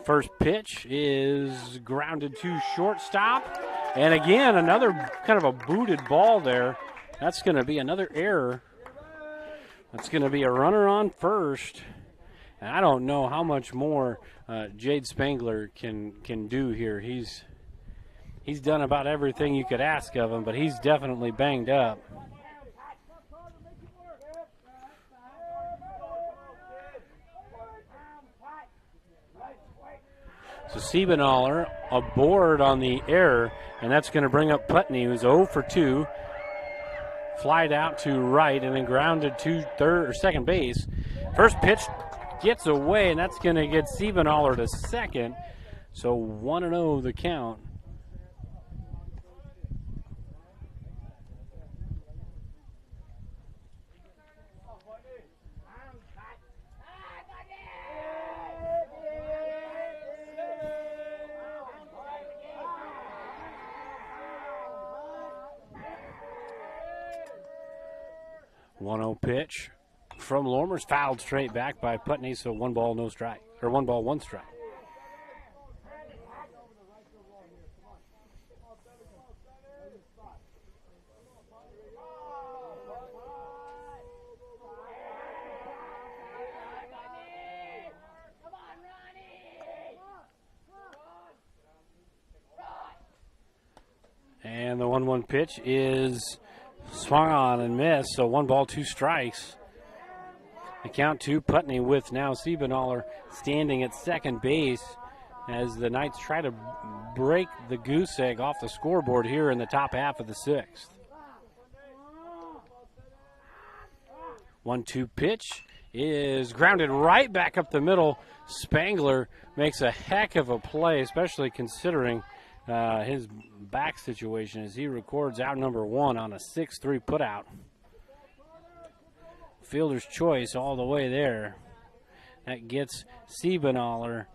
First pitch is grounded to shortstop. And again, another kind of a booted ball there. That's going to be another error. That's going to be a runner on first. And I don't know how much more Jade Spangler can do here. He's done about everything you could ask of him, but he's definitely banged up. So Siebenaller aboard on the error, and that's going to bring up Putney, who's 0 for 2. Flied out to right and then grounded to second base. First pitch gets away, and that's going to get Siebenaller to second. So 1-0 the count. Pitch from Lormer's fouled straight back by Putney, so 1 ball, no strike, or 1 ball, 1 strike. And the 1-1 pitch is swung on and missed, so 1 ball, 2 strikes. The count to Putney with now Siebenaller standing at second base as the Knights try to break the goose egg off the scoreboard here in the top half of the 6th. 1-2 pitch is grounded right back up the middle. Spangler makes a heck of a play, especially considering his back situation as he records out number 1 on a 6-3 putout. Fielder's choice all the way there. That gets Siebenaller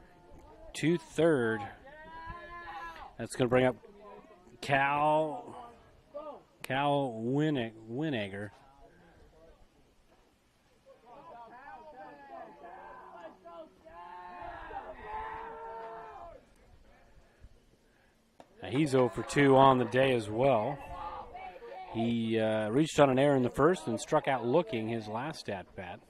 to third. That's going to bring up Cal Winegger. He's 0 for 2 on the day as well. He reached on an error in the first and struck out looking his last at-bat.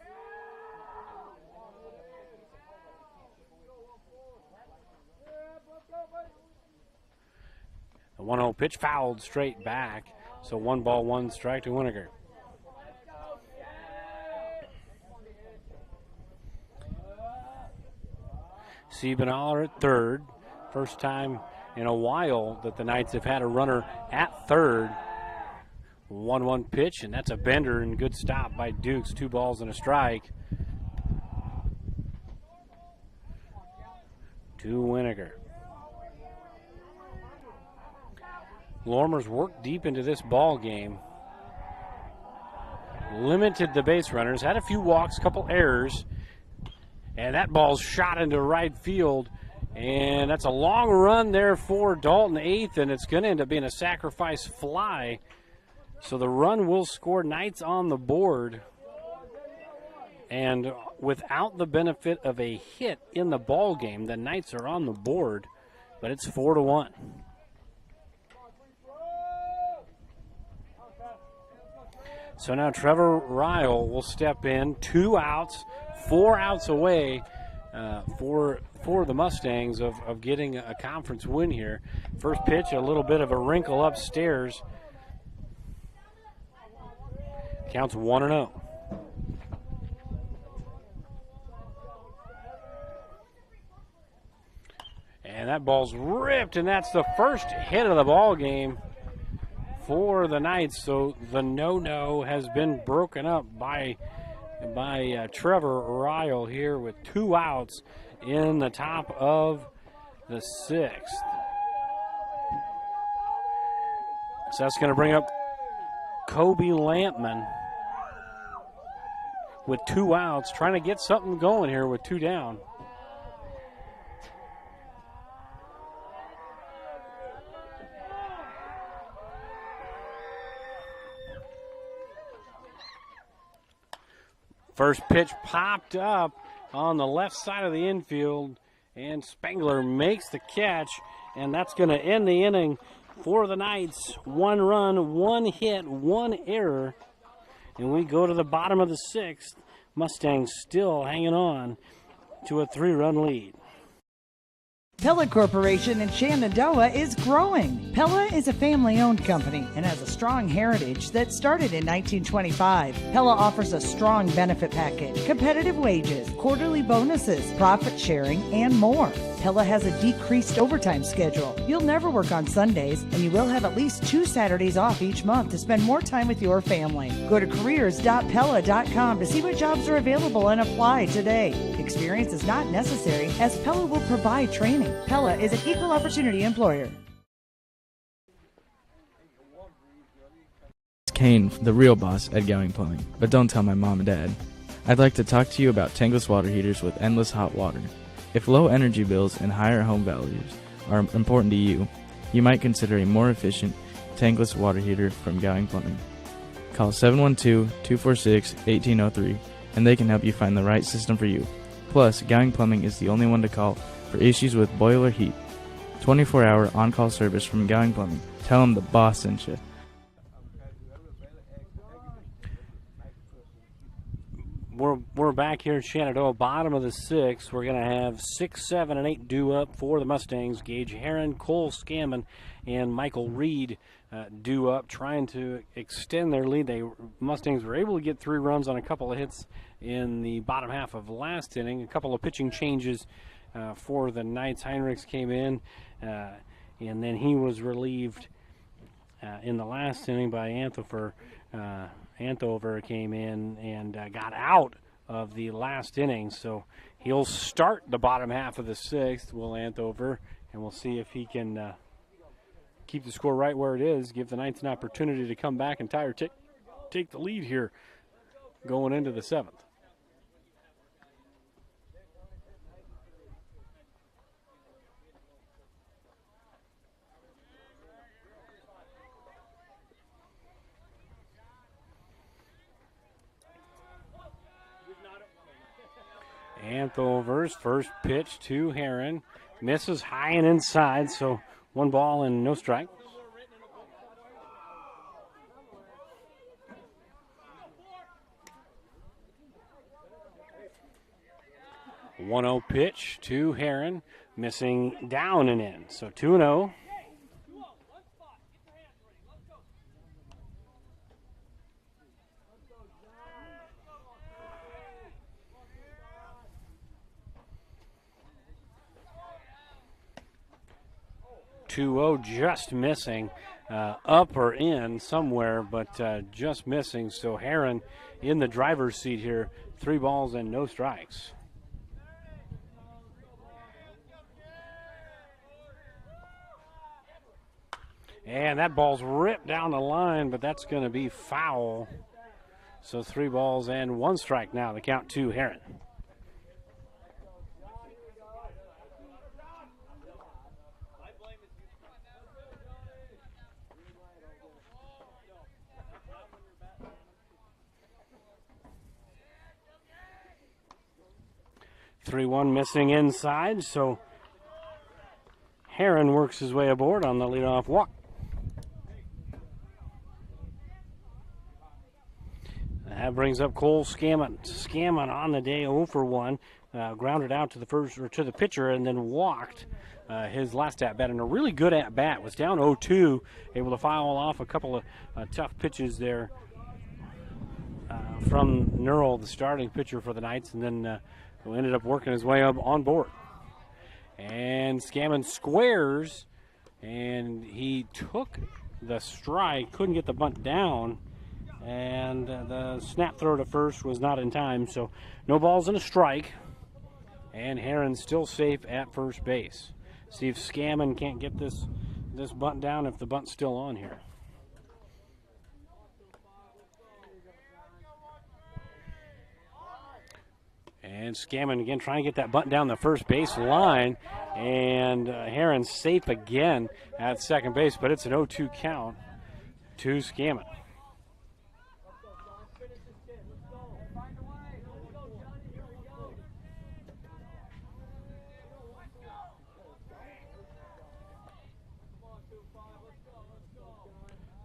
The 1-0 pitch fouled straight back, so 1 ball, 1 strike to Winegger. Siebenaller at third. First time in a while that the Knights have had a runner at third. 1-1 pitch, and that's a bender and good stop by Dukes. 2 balls and a strike to Winegger. Lormer's worked deep into this ball game. limited the base runners, had a few walks, couple errors, and that ball's shot into right field, and that's a long run there for Dalton, 8th, and it's going to end up being a sacrifice fly. So the run will score, Knights on the board, and without the benefit of a hit in the ball game, the Knights are on the board, but it's 4-1. So now Trevor Ryle will step in, 2 outs, 4 outs away for the Mustangs of getting a conference win here. First pitch, a little bit of a wrinkle upstairs. Counts 1-0. And that ball's ripped, and that's the first hit of the ball game for the Knights. So the no-no has been broken up by Trevor Ryle here with 2 outs in the top of the 6th. So that's going to bring up Kobe Lampman with 2 outs, trying to get something going here with 2 down. First pitch popped up on the left side of the infield, and Spangler makes the catch, and that's going to end the inning for the Knights. 1 run, 1 hit, 1 error, and we go to the bottom of the 6th. Mustangs still hanging on to a 3-run lead. Pella Corporation in Shenandoah is growing. Pella is a family-owned company and has a strong heritage that started in 1925. Pella offers a strong benefit package, competitive wages, quarterly bonuses, profit sharing, and more. Pella has a decreased overtime schedule. You'll never work on Sundays, and you will have at least 2 Saturdays off each month to spend more time with your family. Go to careers.pella.com to see what jobs are available and apply today. Experience is not necessary, as Pella will provide training. Pella is an equal opportunity employer. It's Kane, the real boss at Gowing Plumbing, but don't tell my mom and dad. I'd like to talk to you about tankless water heaters with endless hot water. If low energy bills and higher home values are important to you, you might consider a more efficient tankless water heater from Gowing Plumbing. Call 712-246-1803 and they can help you find the right system for you. Plus, Gowing Plumbing is the only one to call for issues with boiler heat. 24-hour on-call service from Gowing Plumbing. Tell them the boss sent you. We're back here in Shenandoah, bottom of the 6th. We're going to have 6, 7, and 8 due up for the Mustangs. Gage Herron, Cole Scammon, and Michael Reed due up, trying to extend their lead. Mustangs were able to get 3 runs on a couple of hits in the bottom half of last inning. A couple of pitching changes for the Knights. Heinrichs came in, and then he was relieved in the last inning by Anthofer. Anthover came in and got out of the last inning, so he'll start the bottom half of the 6th, Will Anthover, and we'll see if he can keep the score right where it is, give the Knights an opportunity to come back and tie or take the lead here going into the 7th. Anthover's first pitch to Herron. Misses high and inside, so 1 ball and no strike. One 1-0 pitch to Herron. Missing down and in, so 2-0. Just missing, up or in somewhere, but just missing. So Herron in the driver's seat here, 3 balls and no strikes. And that ball's ripped down the line, but that's going to be foul. So 3 balls and 1 strike now. The count to Heron. Three-one missing inside, so Heron works his way aboard on the leadoff walk. That brings up Cole Scammon. Scammon on the day 0 for 1. Grounded out to the first or to the pitcher and then walked his last at bat. And a really good at bat. Was down 0-2, able to foul off a couple of tough pitches there from Neural, the starting pitcher for the Knights, and then who ended up working his way up on board. And Scammon squares, and he took the strike, couldn't get the bunt down, and the snap throw to first was not in time, so no balls and a strike, and Heron's still safe at first base. See if Scammon can't get this bunt down, if the bunt's still on here. And Scammon again trying to get that bunt down the first base line. And Heron's safe again at second base, but it's an 0-2 count to Scammon.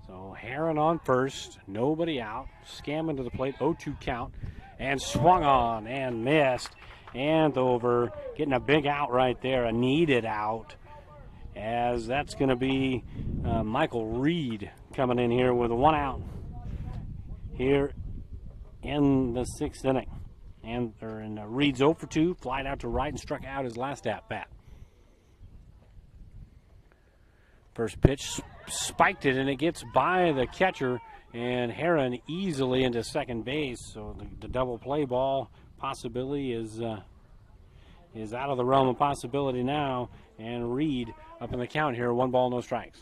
So Heron on first, nobody out. Scammon to the plate, 0-2 count. And swung on and missed. Andover getting a big out right there, a needed out, as that's going to be Michael Reed coming in here with 1 out here in the 6th inning. And Reed's 0 for 2, flied out to right and struck out his last at bat. First pitch spiked it, and it gets by the catcher, and Heron easily into second base. So the double play ball possibility is out of the realm of possibility now. And Reed up in the count here, 1 ball, no strikes.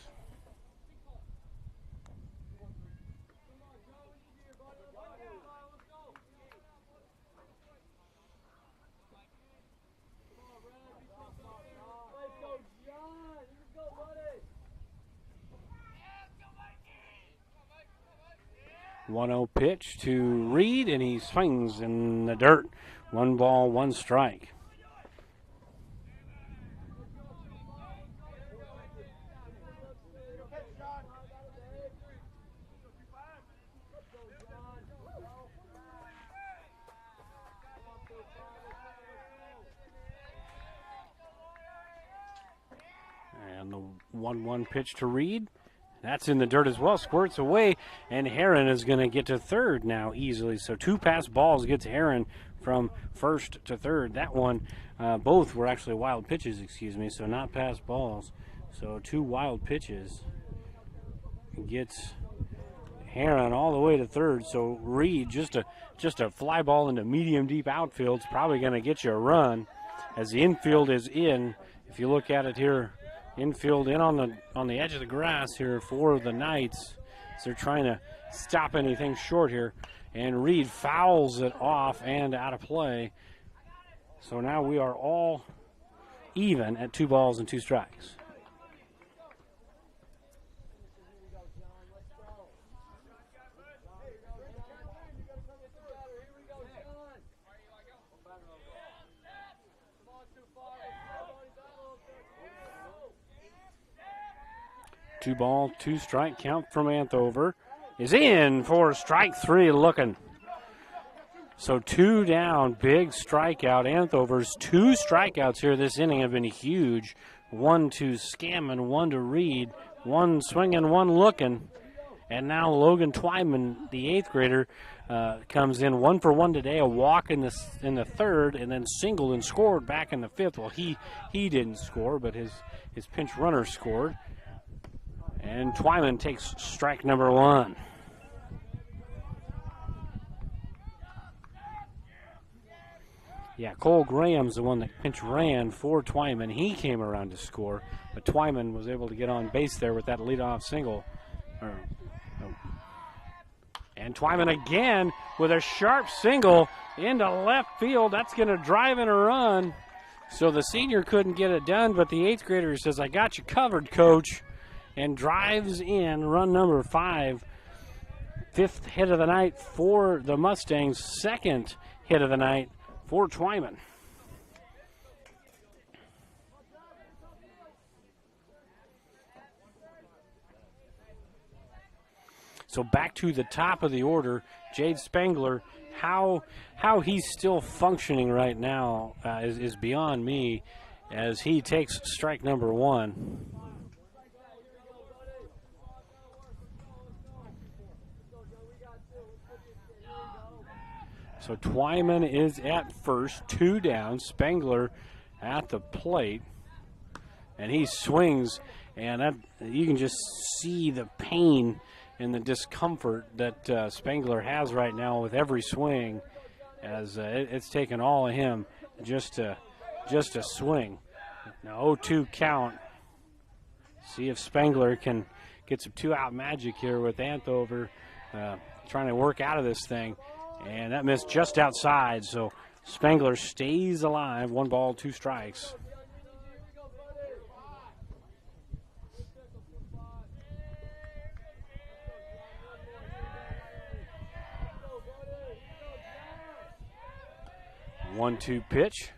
One-0 pitch to Reed, and he swings in the dirt. 1 ball, 1 strike. And the 1-1 pitch to Reed. That's in the dirt as well, squirts away, and Heron is going to get to third now easily. So 2 pass balls gets Heron from first to third. That one, both were actually wild pitches, so not pass balls. So 2 wild pitches gets Heron all the way to third. So Reed, just a fly ball into medium deep outfield, is probably going to get you a run, as the infield is in. If you look at it here, infield in on the edge of the grass here for the Knights. So they're trying to stop anything short here. And Reed fouls it off and out of play. So now we are all even at 2 balls and 2 strikes. Two ball, 2 strike count from Andover is in for strike 3 looking. So 2 down, big strikeout. Andover's 2 strikeouts here this inning have been huge. 1 to Scammon, 1 to Reed, 1 swinging, 1 looking. And now Logan Twyman, the 8th grader, comes in 1 for 1 today, a walk in the 3rd, and then singled and scored back in the 5th. Well, he didn't score, but his pinch runner scored. And Twyman takes strike number 1. Yeah, Cole Graham's the one that pinch ran for Twyman. He came around to score, but Twyman was able to get on base there with that leadoff single. And Twyman again with a sharp single into left field. That's going to drive in a run. So the senior couldn't get it done, but the 8th grader says, I got you covered, coach, and drives in run number 5. 5th hit of the night for the Mustangs, 2nd hit of the night for Twyman. So back to the top of the order, Jade Spangler. How he's still functioning right now is beyond me, as he takes strike number 1. So Twyman is at first, 2 down. Spangler at the plate, and he swings, and that, you can just see the pain and the discomfort that Spangler has right now with every swing, as it's taken all of him just to swing. Now 0-2 count. See if Spangler can get some 2-out magic here with Anthover trying to work out of this thing. And that missed just outside, so Spangler stays alive. 1 ball, 2 strikes. One-two pitch,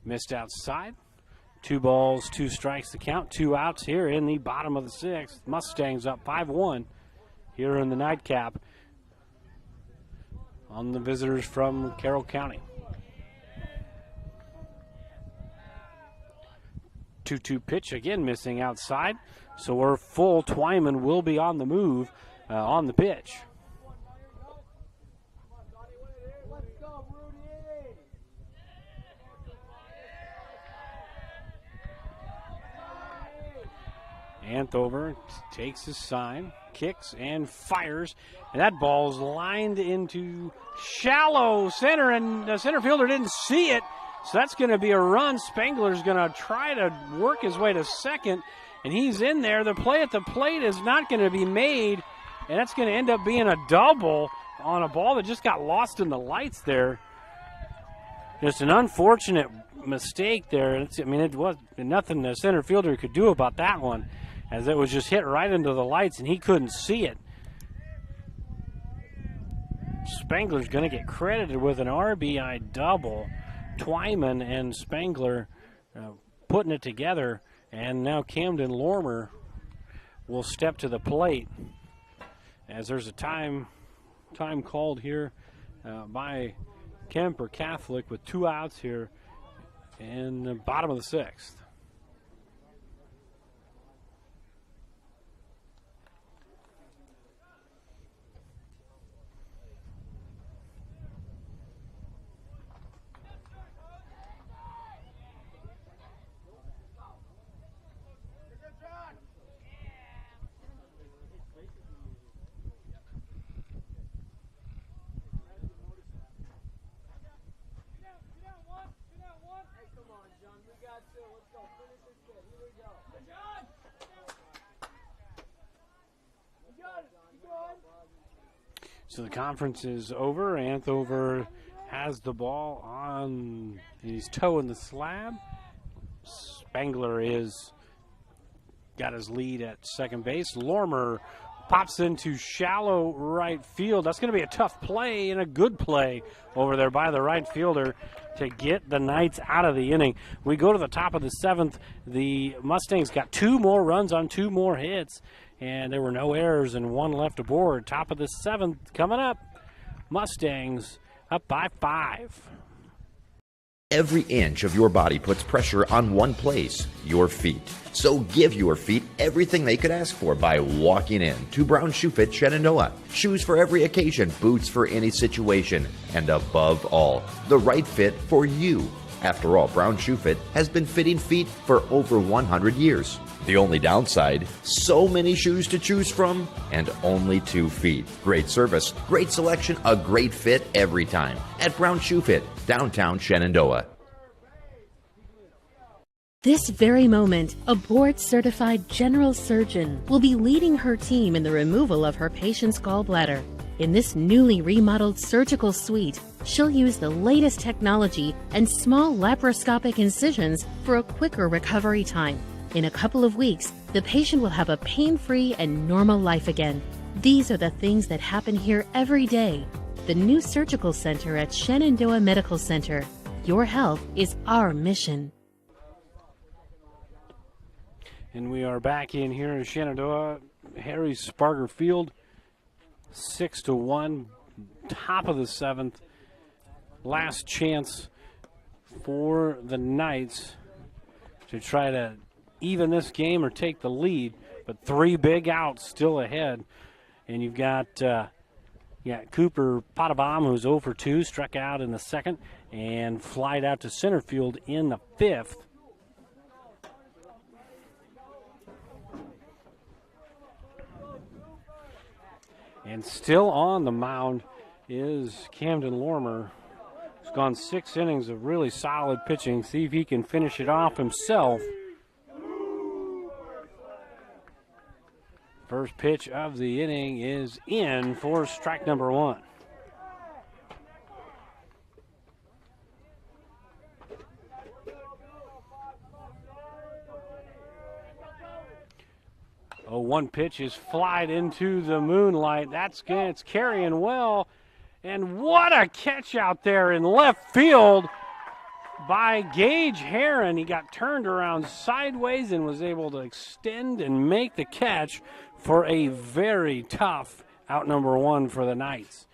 missed outside. 2 balls, 2 strikes to count. 2 outs here in the bottom of the 6th. Mustangs up 5-1 here in the nightcap on the visitors from Carroll County. 2-2 pitch, again missing outside. So we're full. Twyman will be on the move on the pitch. Anthover takes his sign, kicks and fires, and that ball's lined into shallow center, and the center fielder didn't see it, so that's going to be a run. Spangler's going to try to work his way to second, and he's in there. The play at the plate is not going to be made, and that's going to end up being a double on a ball that just got lost in the lights there. Just an unfortunate mistake there. It was nothing the center fielder could do about that one, as it was just hit right into the lights and he couldn't see it. Spangler's going to get credited with an RBI double. Twyman and Spangler putting it together, and now Camden Lormer will step to the plate, as there's a time called here by Kuemper Catholic with 2 outs here in the bottom of the 6th. So the conference is over. Anthover has the ball on his toe in the slab. Spangler is got his lead at second base. Lormer pops into shallow right field. That's going to be a tough play and a good play over there by the right fielder to get the Knights out of the inning. We go to the top of the 7th. The Mustangs got 2 more runs on 2 more hits, and there were no errors and 1 left aboard. Top of the 7th coming up. Mustangs up by 5. Every inch of your body puts pressure on one place, your feet. So give your feet everything they could ask for by walking in to Brown Shoe Fit Shenandoah. Shoes for every occasion, boots for any situation, and above all, the right fit for you. After all, Brown Shoe Fit has been fitting feet for over 100 years. The only downside, so many shoes to choose from and only 2 feet. Great service, great selection, a great fit every time at Brown Shoe Fit, downtown Shenandoah. This very moment, a board-certified general surgeon will be leading her team in the removal of her patient's gallbladder. In this newly remodeled surgical suite, she'll use the latest technology and small laparoscopic incisions for a quicker recovery time. In a couple of weeks, the patient will have a pain-free and normal life again. These are the things that happen here every day. The new surgical center at Shenandoah Medical Center. Your health is our mission. And we are back in here in Shenandoah. Harry Sparger Field, 6-1, top of the 7th. Last chance for the Knights to try to even this game or take the lead, but 3 big outs still ahead. And you've got Cooper Potabom, who's 0 for 2, struck out in the 2nd and flied out to center field in the 5th. And still on the mound is Camden Lormer. He's gone 6 innings of really solid pitching. See if he can finish it off himself. First pitch of the inning is in for strike number 1. Oh, one pitch is flied into the moonlight. That's good. It's carrying well. And what a catch out there in left field by Gage Heron. He got turned around sideways and was able to extend and make the catch for a very tough out number 1 for the Knights.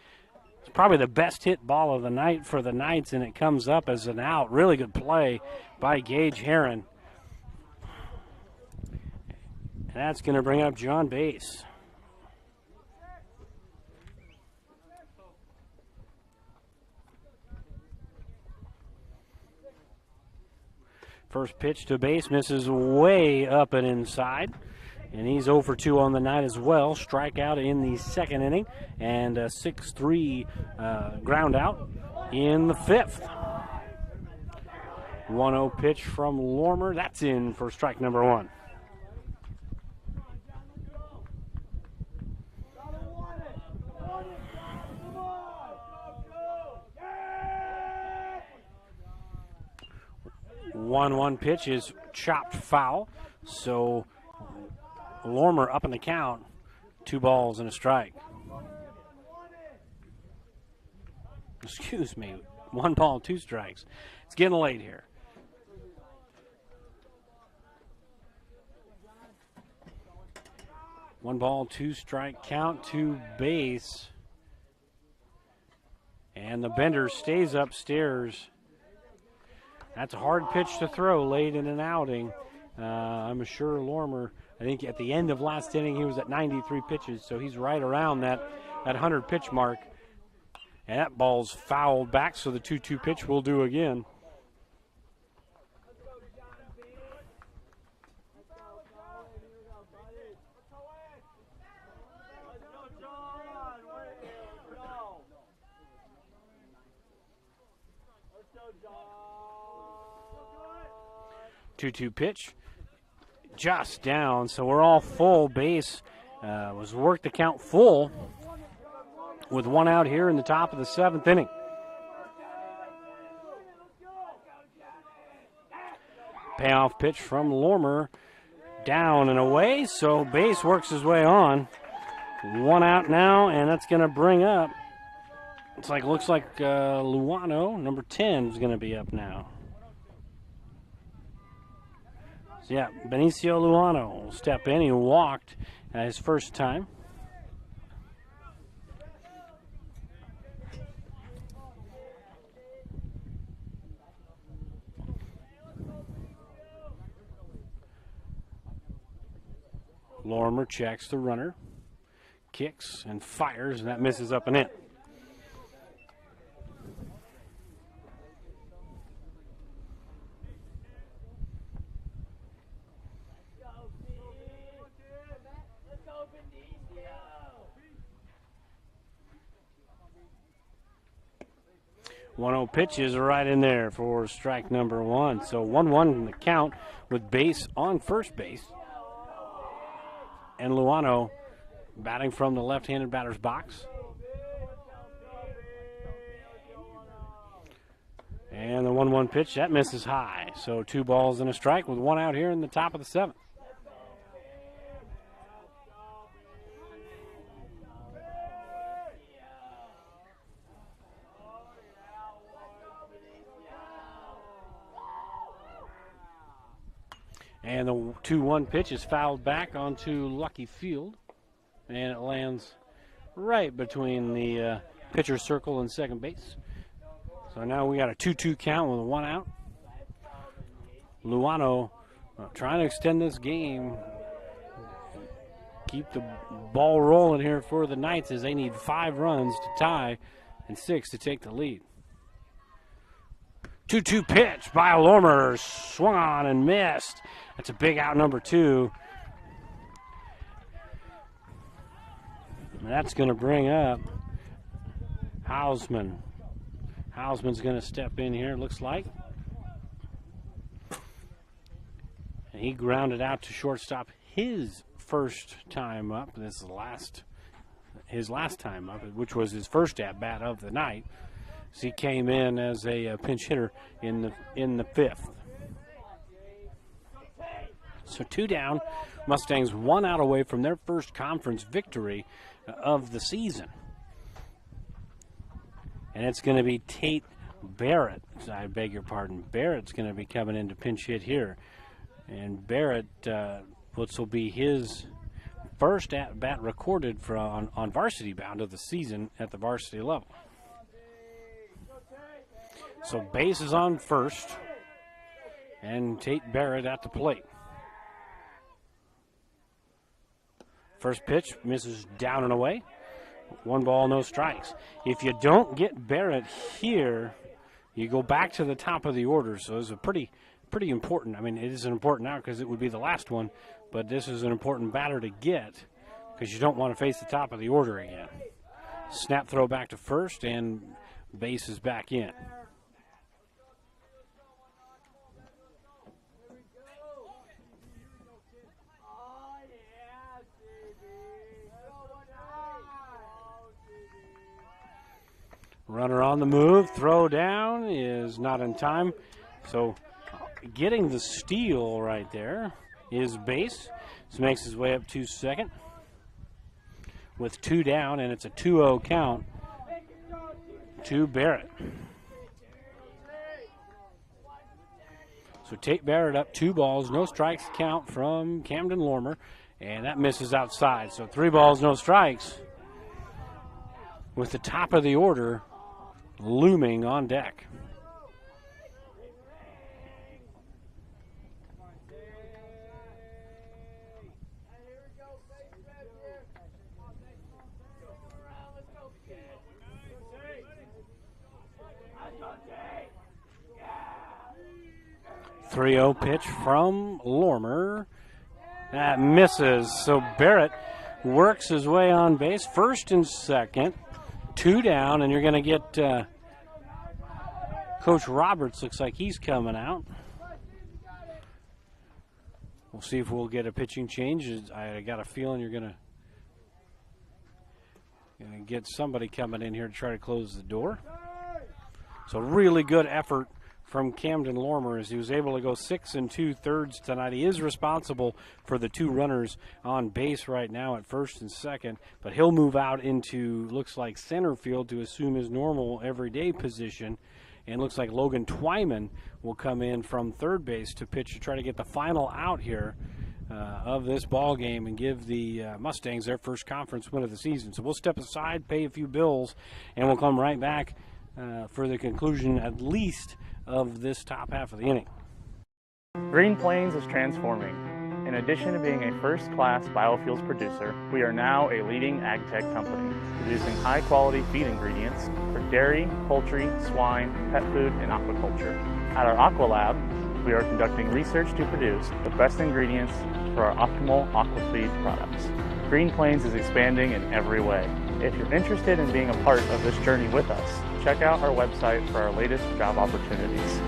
It's probably the best hit ball of the night for the Knights, and it comes up as an out. Really good play by Gage Heron. And that's going to bring up John Bass. First pitch to Bass misses way up and inside. And he's 0 for 2 on the night as well. Strikeout in the 2nd inning and a 6-3 ground out in the 5th. 1-0 pitch from Lormer. That's in for strike number 1. One pitch is chopped foul, so Lormer up in the count, 2 balls and a strike. Excuse me, 1 ball, 2 strikes. It's getting late here. One ball, 2 strike count to Bass. And the bender stays upstairs. That's a hard pitch to throw late in an outing. I'm sure Lormer, I think at the end of last inning, he was at 93 pitches, so he's right around that 100-pitch mark. And that ball's fouled back, so the 2-2 pitch will do again. Two-two pitch, just down. So we're all full. Bass was worked the count full with 1 out here in the top of the 7th inning. Payoff pitch from Lormer, down and away. So Bass works his way on. 1 out now, and that's going to bring up. Looks like Luano, number 10, is going to be up now. So yeah, Benicio Luano will step in. He walked his first time. Lormer checks the runner, kicks and fires, and that misses up and in. One-0 pitch is right in there for strike number 1. So 1-1 in the count with Bass on first base. And Luano batting from the left-handed batter's box. And the 1-1 pitch, that misses high. So 2 balls and a strike with 1 out here in the top of the 7th. And the 2-1 pitch is fouled back onto Lucky Field. And it lands right between the pitcher's circle and second base. So now we got a 2-2 count with 1 out. Luano trying to extend this game. Keep the ball rolling here for the Knights as they need 5 runs to tie and 6 to take the lead. 2-2 pitch by Lormer, swung on and missed. That's a big out, number 2. And that's going to bring up Hausman. Hausman's going to step in here, it looks like. And he grounded out to shortstop his first time up. This is his last time up, which was his first at-bat of the night. So he came in as a pinch hitter in the 5th. So 2 down. Mustangs 1 out away from their first conference victory of the season. And it's going to be Tate Barrett. I beg your pardon. Barrett's going to be coming in to pinch hit here. And Barrett, which will be his first at-bat recorded on varsity bound of the season at the varsity level. So base is on first, and Tate Barrett at the plate. First pitch misses down and away. 1 ball, no strikes. If you don't get Barrett here, you go back to the top of the order. So it's a pretty important. I mean, it isn't important now because it would be the last one, but this is an important batter to get because you don't want to face the top of the order again. Snap throw back to first, and base is back in. Runner on the move, throw down is not in time. So getting the steal right there is base. This makes his way up to second with 2 down, and it's a 2-0 count to Barrett. So Tate Barrett up 2 balls, no strikes count from Camden Lormer, and that misses outside. So 3 balls, no strikes with the top of the order looming on deck. .30 pitch from Lormer. That misses. So Barrett works his way on base, first and second. 2 down, and you're going to get Coach Roberts. Looks like he's coming out. We'll see if we'll get a pitching change. I got a feeling you're going to get somebody coming in here to try to close the door. So really good effort from Camden Lormer as he was able to go 6 2/3 tonight. He is responsible for the 2 runners on base right now at first and second, but he'll move out into, looks like, center field to assume his normal everyday position. And looks like Logan Twyman will come in from third base to pitch to try to get the final out here of this ball game and give the Mustangs their first conference win of the season. So we'll step aside, pay a few bills, and we'll come right back for the conclusion, at least, of this top half of the inning. Green Plains is transforming. In addition to being a first-class biofuels producer, we are now a leading ag tech company, producing high-quality feed ingredients for dairy, poultry, swine, pet food, and aquaculture. At our Aqua Lab, we are conducting research to produce the best ingredients for our optimal aquafeed products. Green Plains is expanding in every way. If you're interested in being a part of this journey with us, check out our website for our latest job opportunities.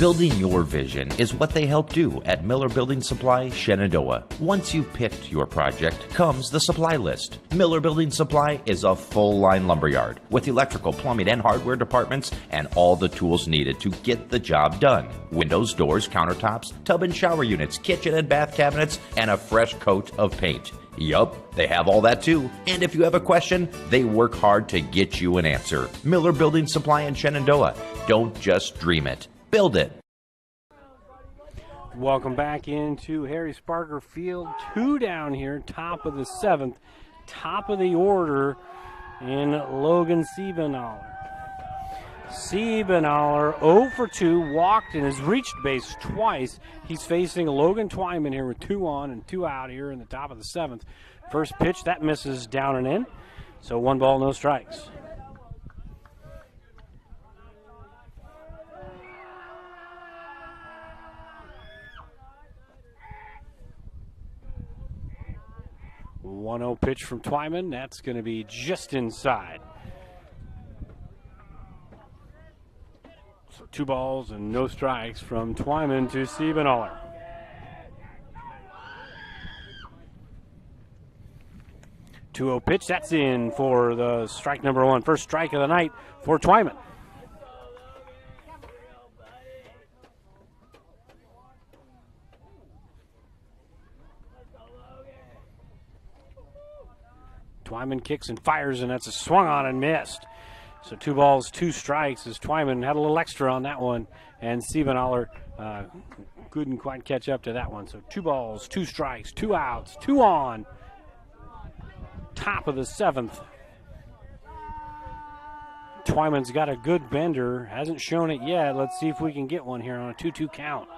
Building your vision is what they help do at Miller Building Supply, Shenandoah. Once you've picked your project, comes the supply list. Miller Building Supply is a full-line lumberyard with electrical, plumbing, and hardware departments and all the tools needed to get the job done. Windows, doors, countertops, tub and shower units, kitchen and bath cabinets, and a fresh coat of paint. Yup, they have all that too. And if you have a question, they work hard to get you an answer. Miller Building Supply in Shenandoah. Don't just dream it. Build it. Welcome back into Harry Sparker Field. 2 down here, top of the 7th, top of the order in Logan Siebenaller. Siebenaller 0 for 2, walked and has reached base twice. He's facing Logan Twyman here with 2 on and 2 out here in the top of the 7th. First pitch, that misses down and in. So 1 ball, no strikes. One 1-0 pitch from Twyman. That's going to be just inside. So 2 balls and no strikes from Twyman to Siebenaller. Two 2-0 pitch. That's in for the strike number 1. First strike of the night for Twyman. Twyman kicks and fires, and that's a swung on and missed. So 2 balls, 2 strikes as Twyman had a little extra on that one, and Siebenaller couldn't quite catch up to that one. So 2 balls, 2 strikes, 2 outs, 2 on. Top of the 7th. Twyman's got a good bender, hasn't shown it yet. Let's see if we can get one here on a 2-2 count.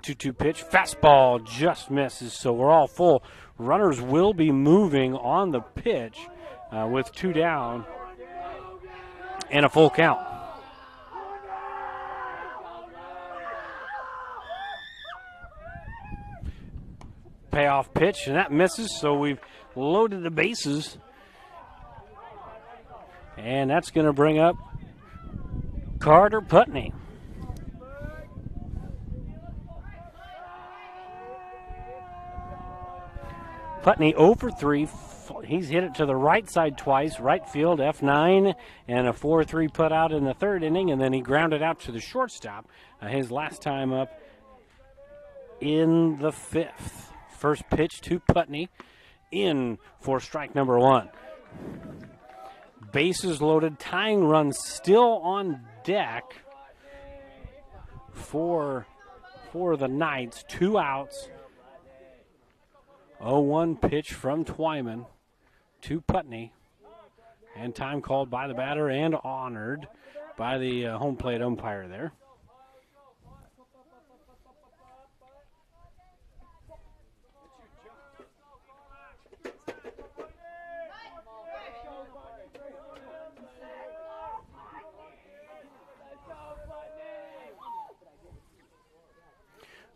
2-2 pitch, fastball just misses, so we're all full. Runners will be moving on the pitch with 2 down and a full count. Payoff pitch, and that misses, so we've loaded the bases. And that's going to bring up Carter Putney. Putney 0 for 3. He's hit it to the right side twice, right field, F9, and a 4-3 put out in the 3rd inning, and then he grounded out to the shortstop his last time up in the 5th. First pitch to Putney, in for strike number 1. Bases loaded, tying run still on deck for the Knights. 2 outs. 0-1 pitch from Twyman to Putney, and time called by the batter and honored by the home plate umpire there.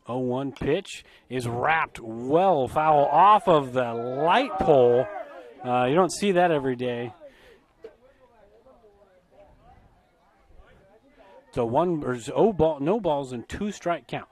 Oh, 0-1 pitch is wrapped well foul off of the light pole. You don't see that every day. So no balls and 2 strike count.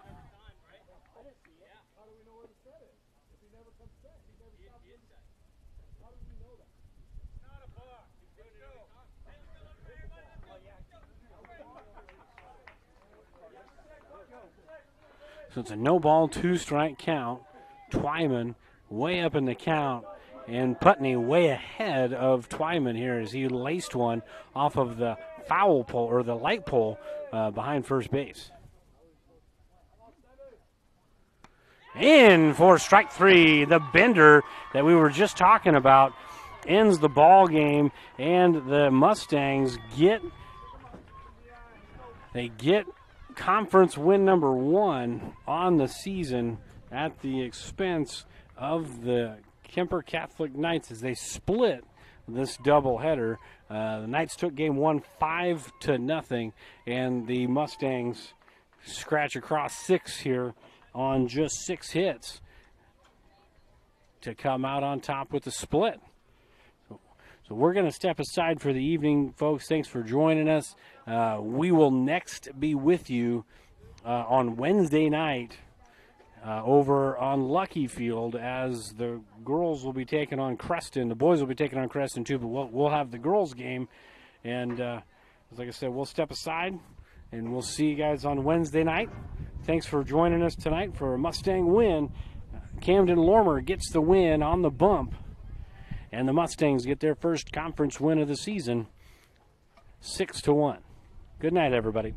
So it's a no ball, 2 strike count. Twyman way up in the count, and Putney way ahead of Twyman here as he laced one off of the foul pole or the light pole behind first base. In for strike 3, the bender that we were just talking about ends the ball game, and the Mustangs get conference win number 1 on the season at the expense of the Kuemper Catholic Knights as they split this doubleheader. The Knights took game 1 5-0, and the Mustangs scratch across 6 here on just 6 hits to come out on top with the split. So we're going to step aside for the evening, folks. Thanks for joining us. We will next be with you on Wednesday night over on Lucky Field, as the girls will be taking on Creston. The boys will be taking on Creston too, but we'll have the girls game. And like I said, we'll step aside, and we'll see you guys on Wednesday night. Thanks for joining us tonight for a Mustang win. Camden Lormer gets the win on the bump, and the Mustangs get their first conference win of the season, 6-1. Good night, everybody.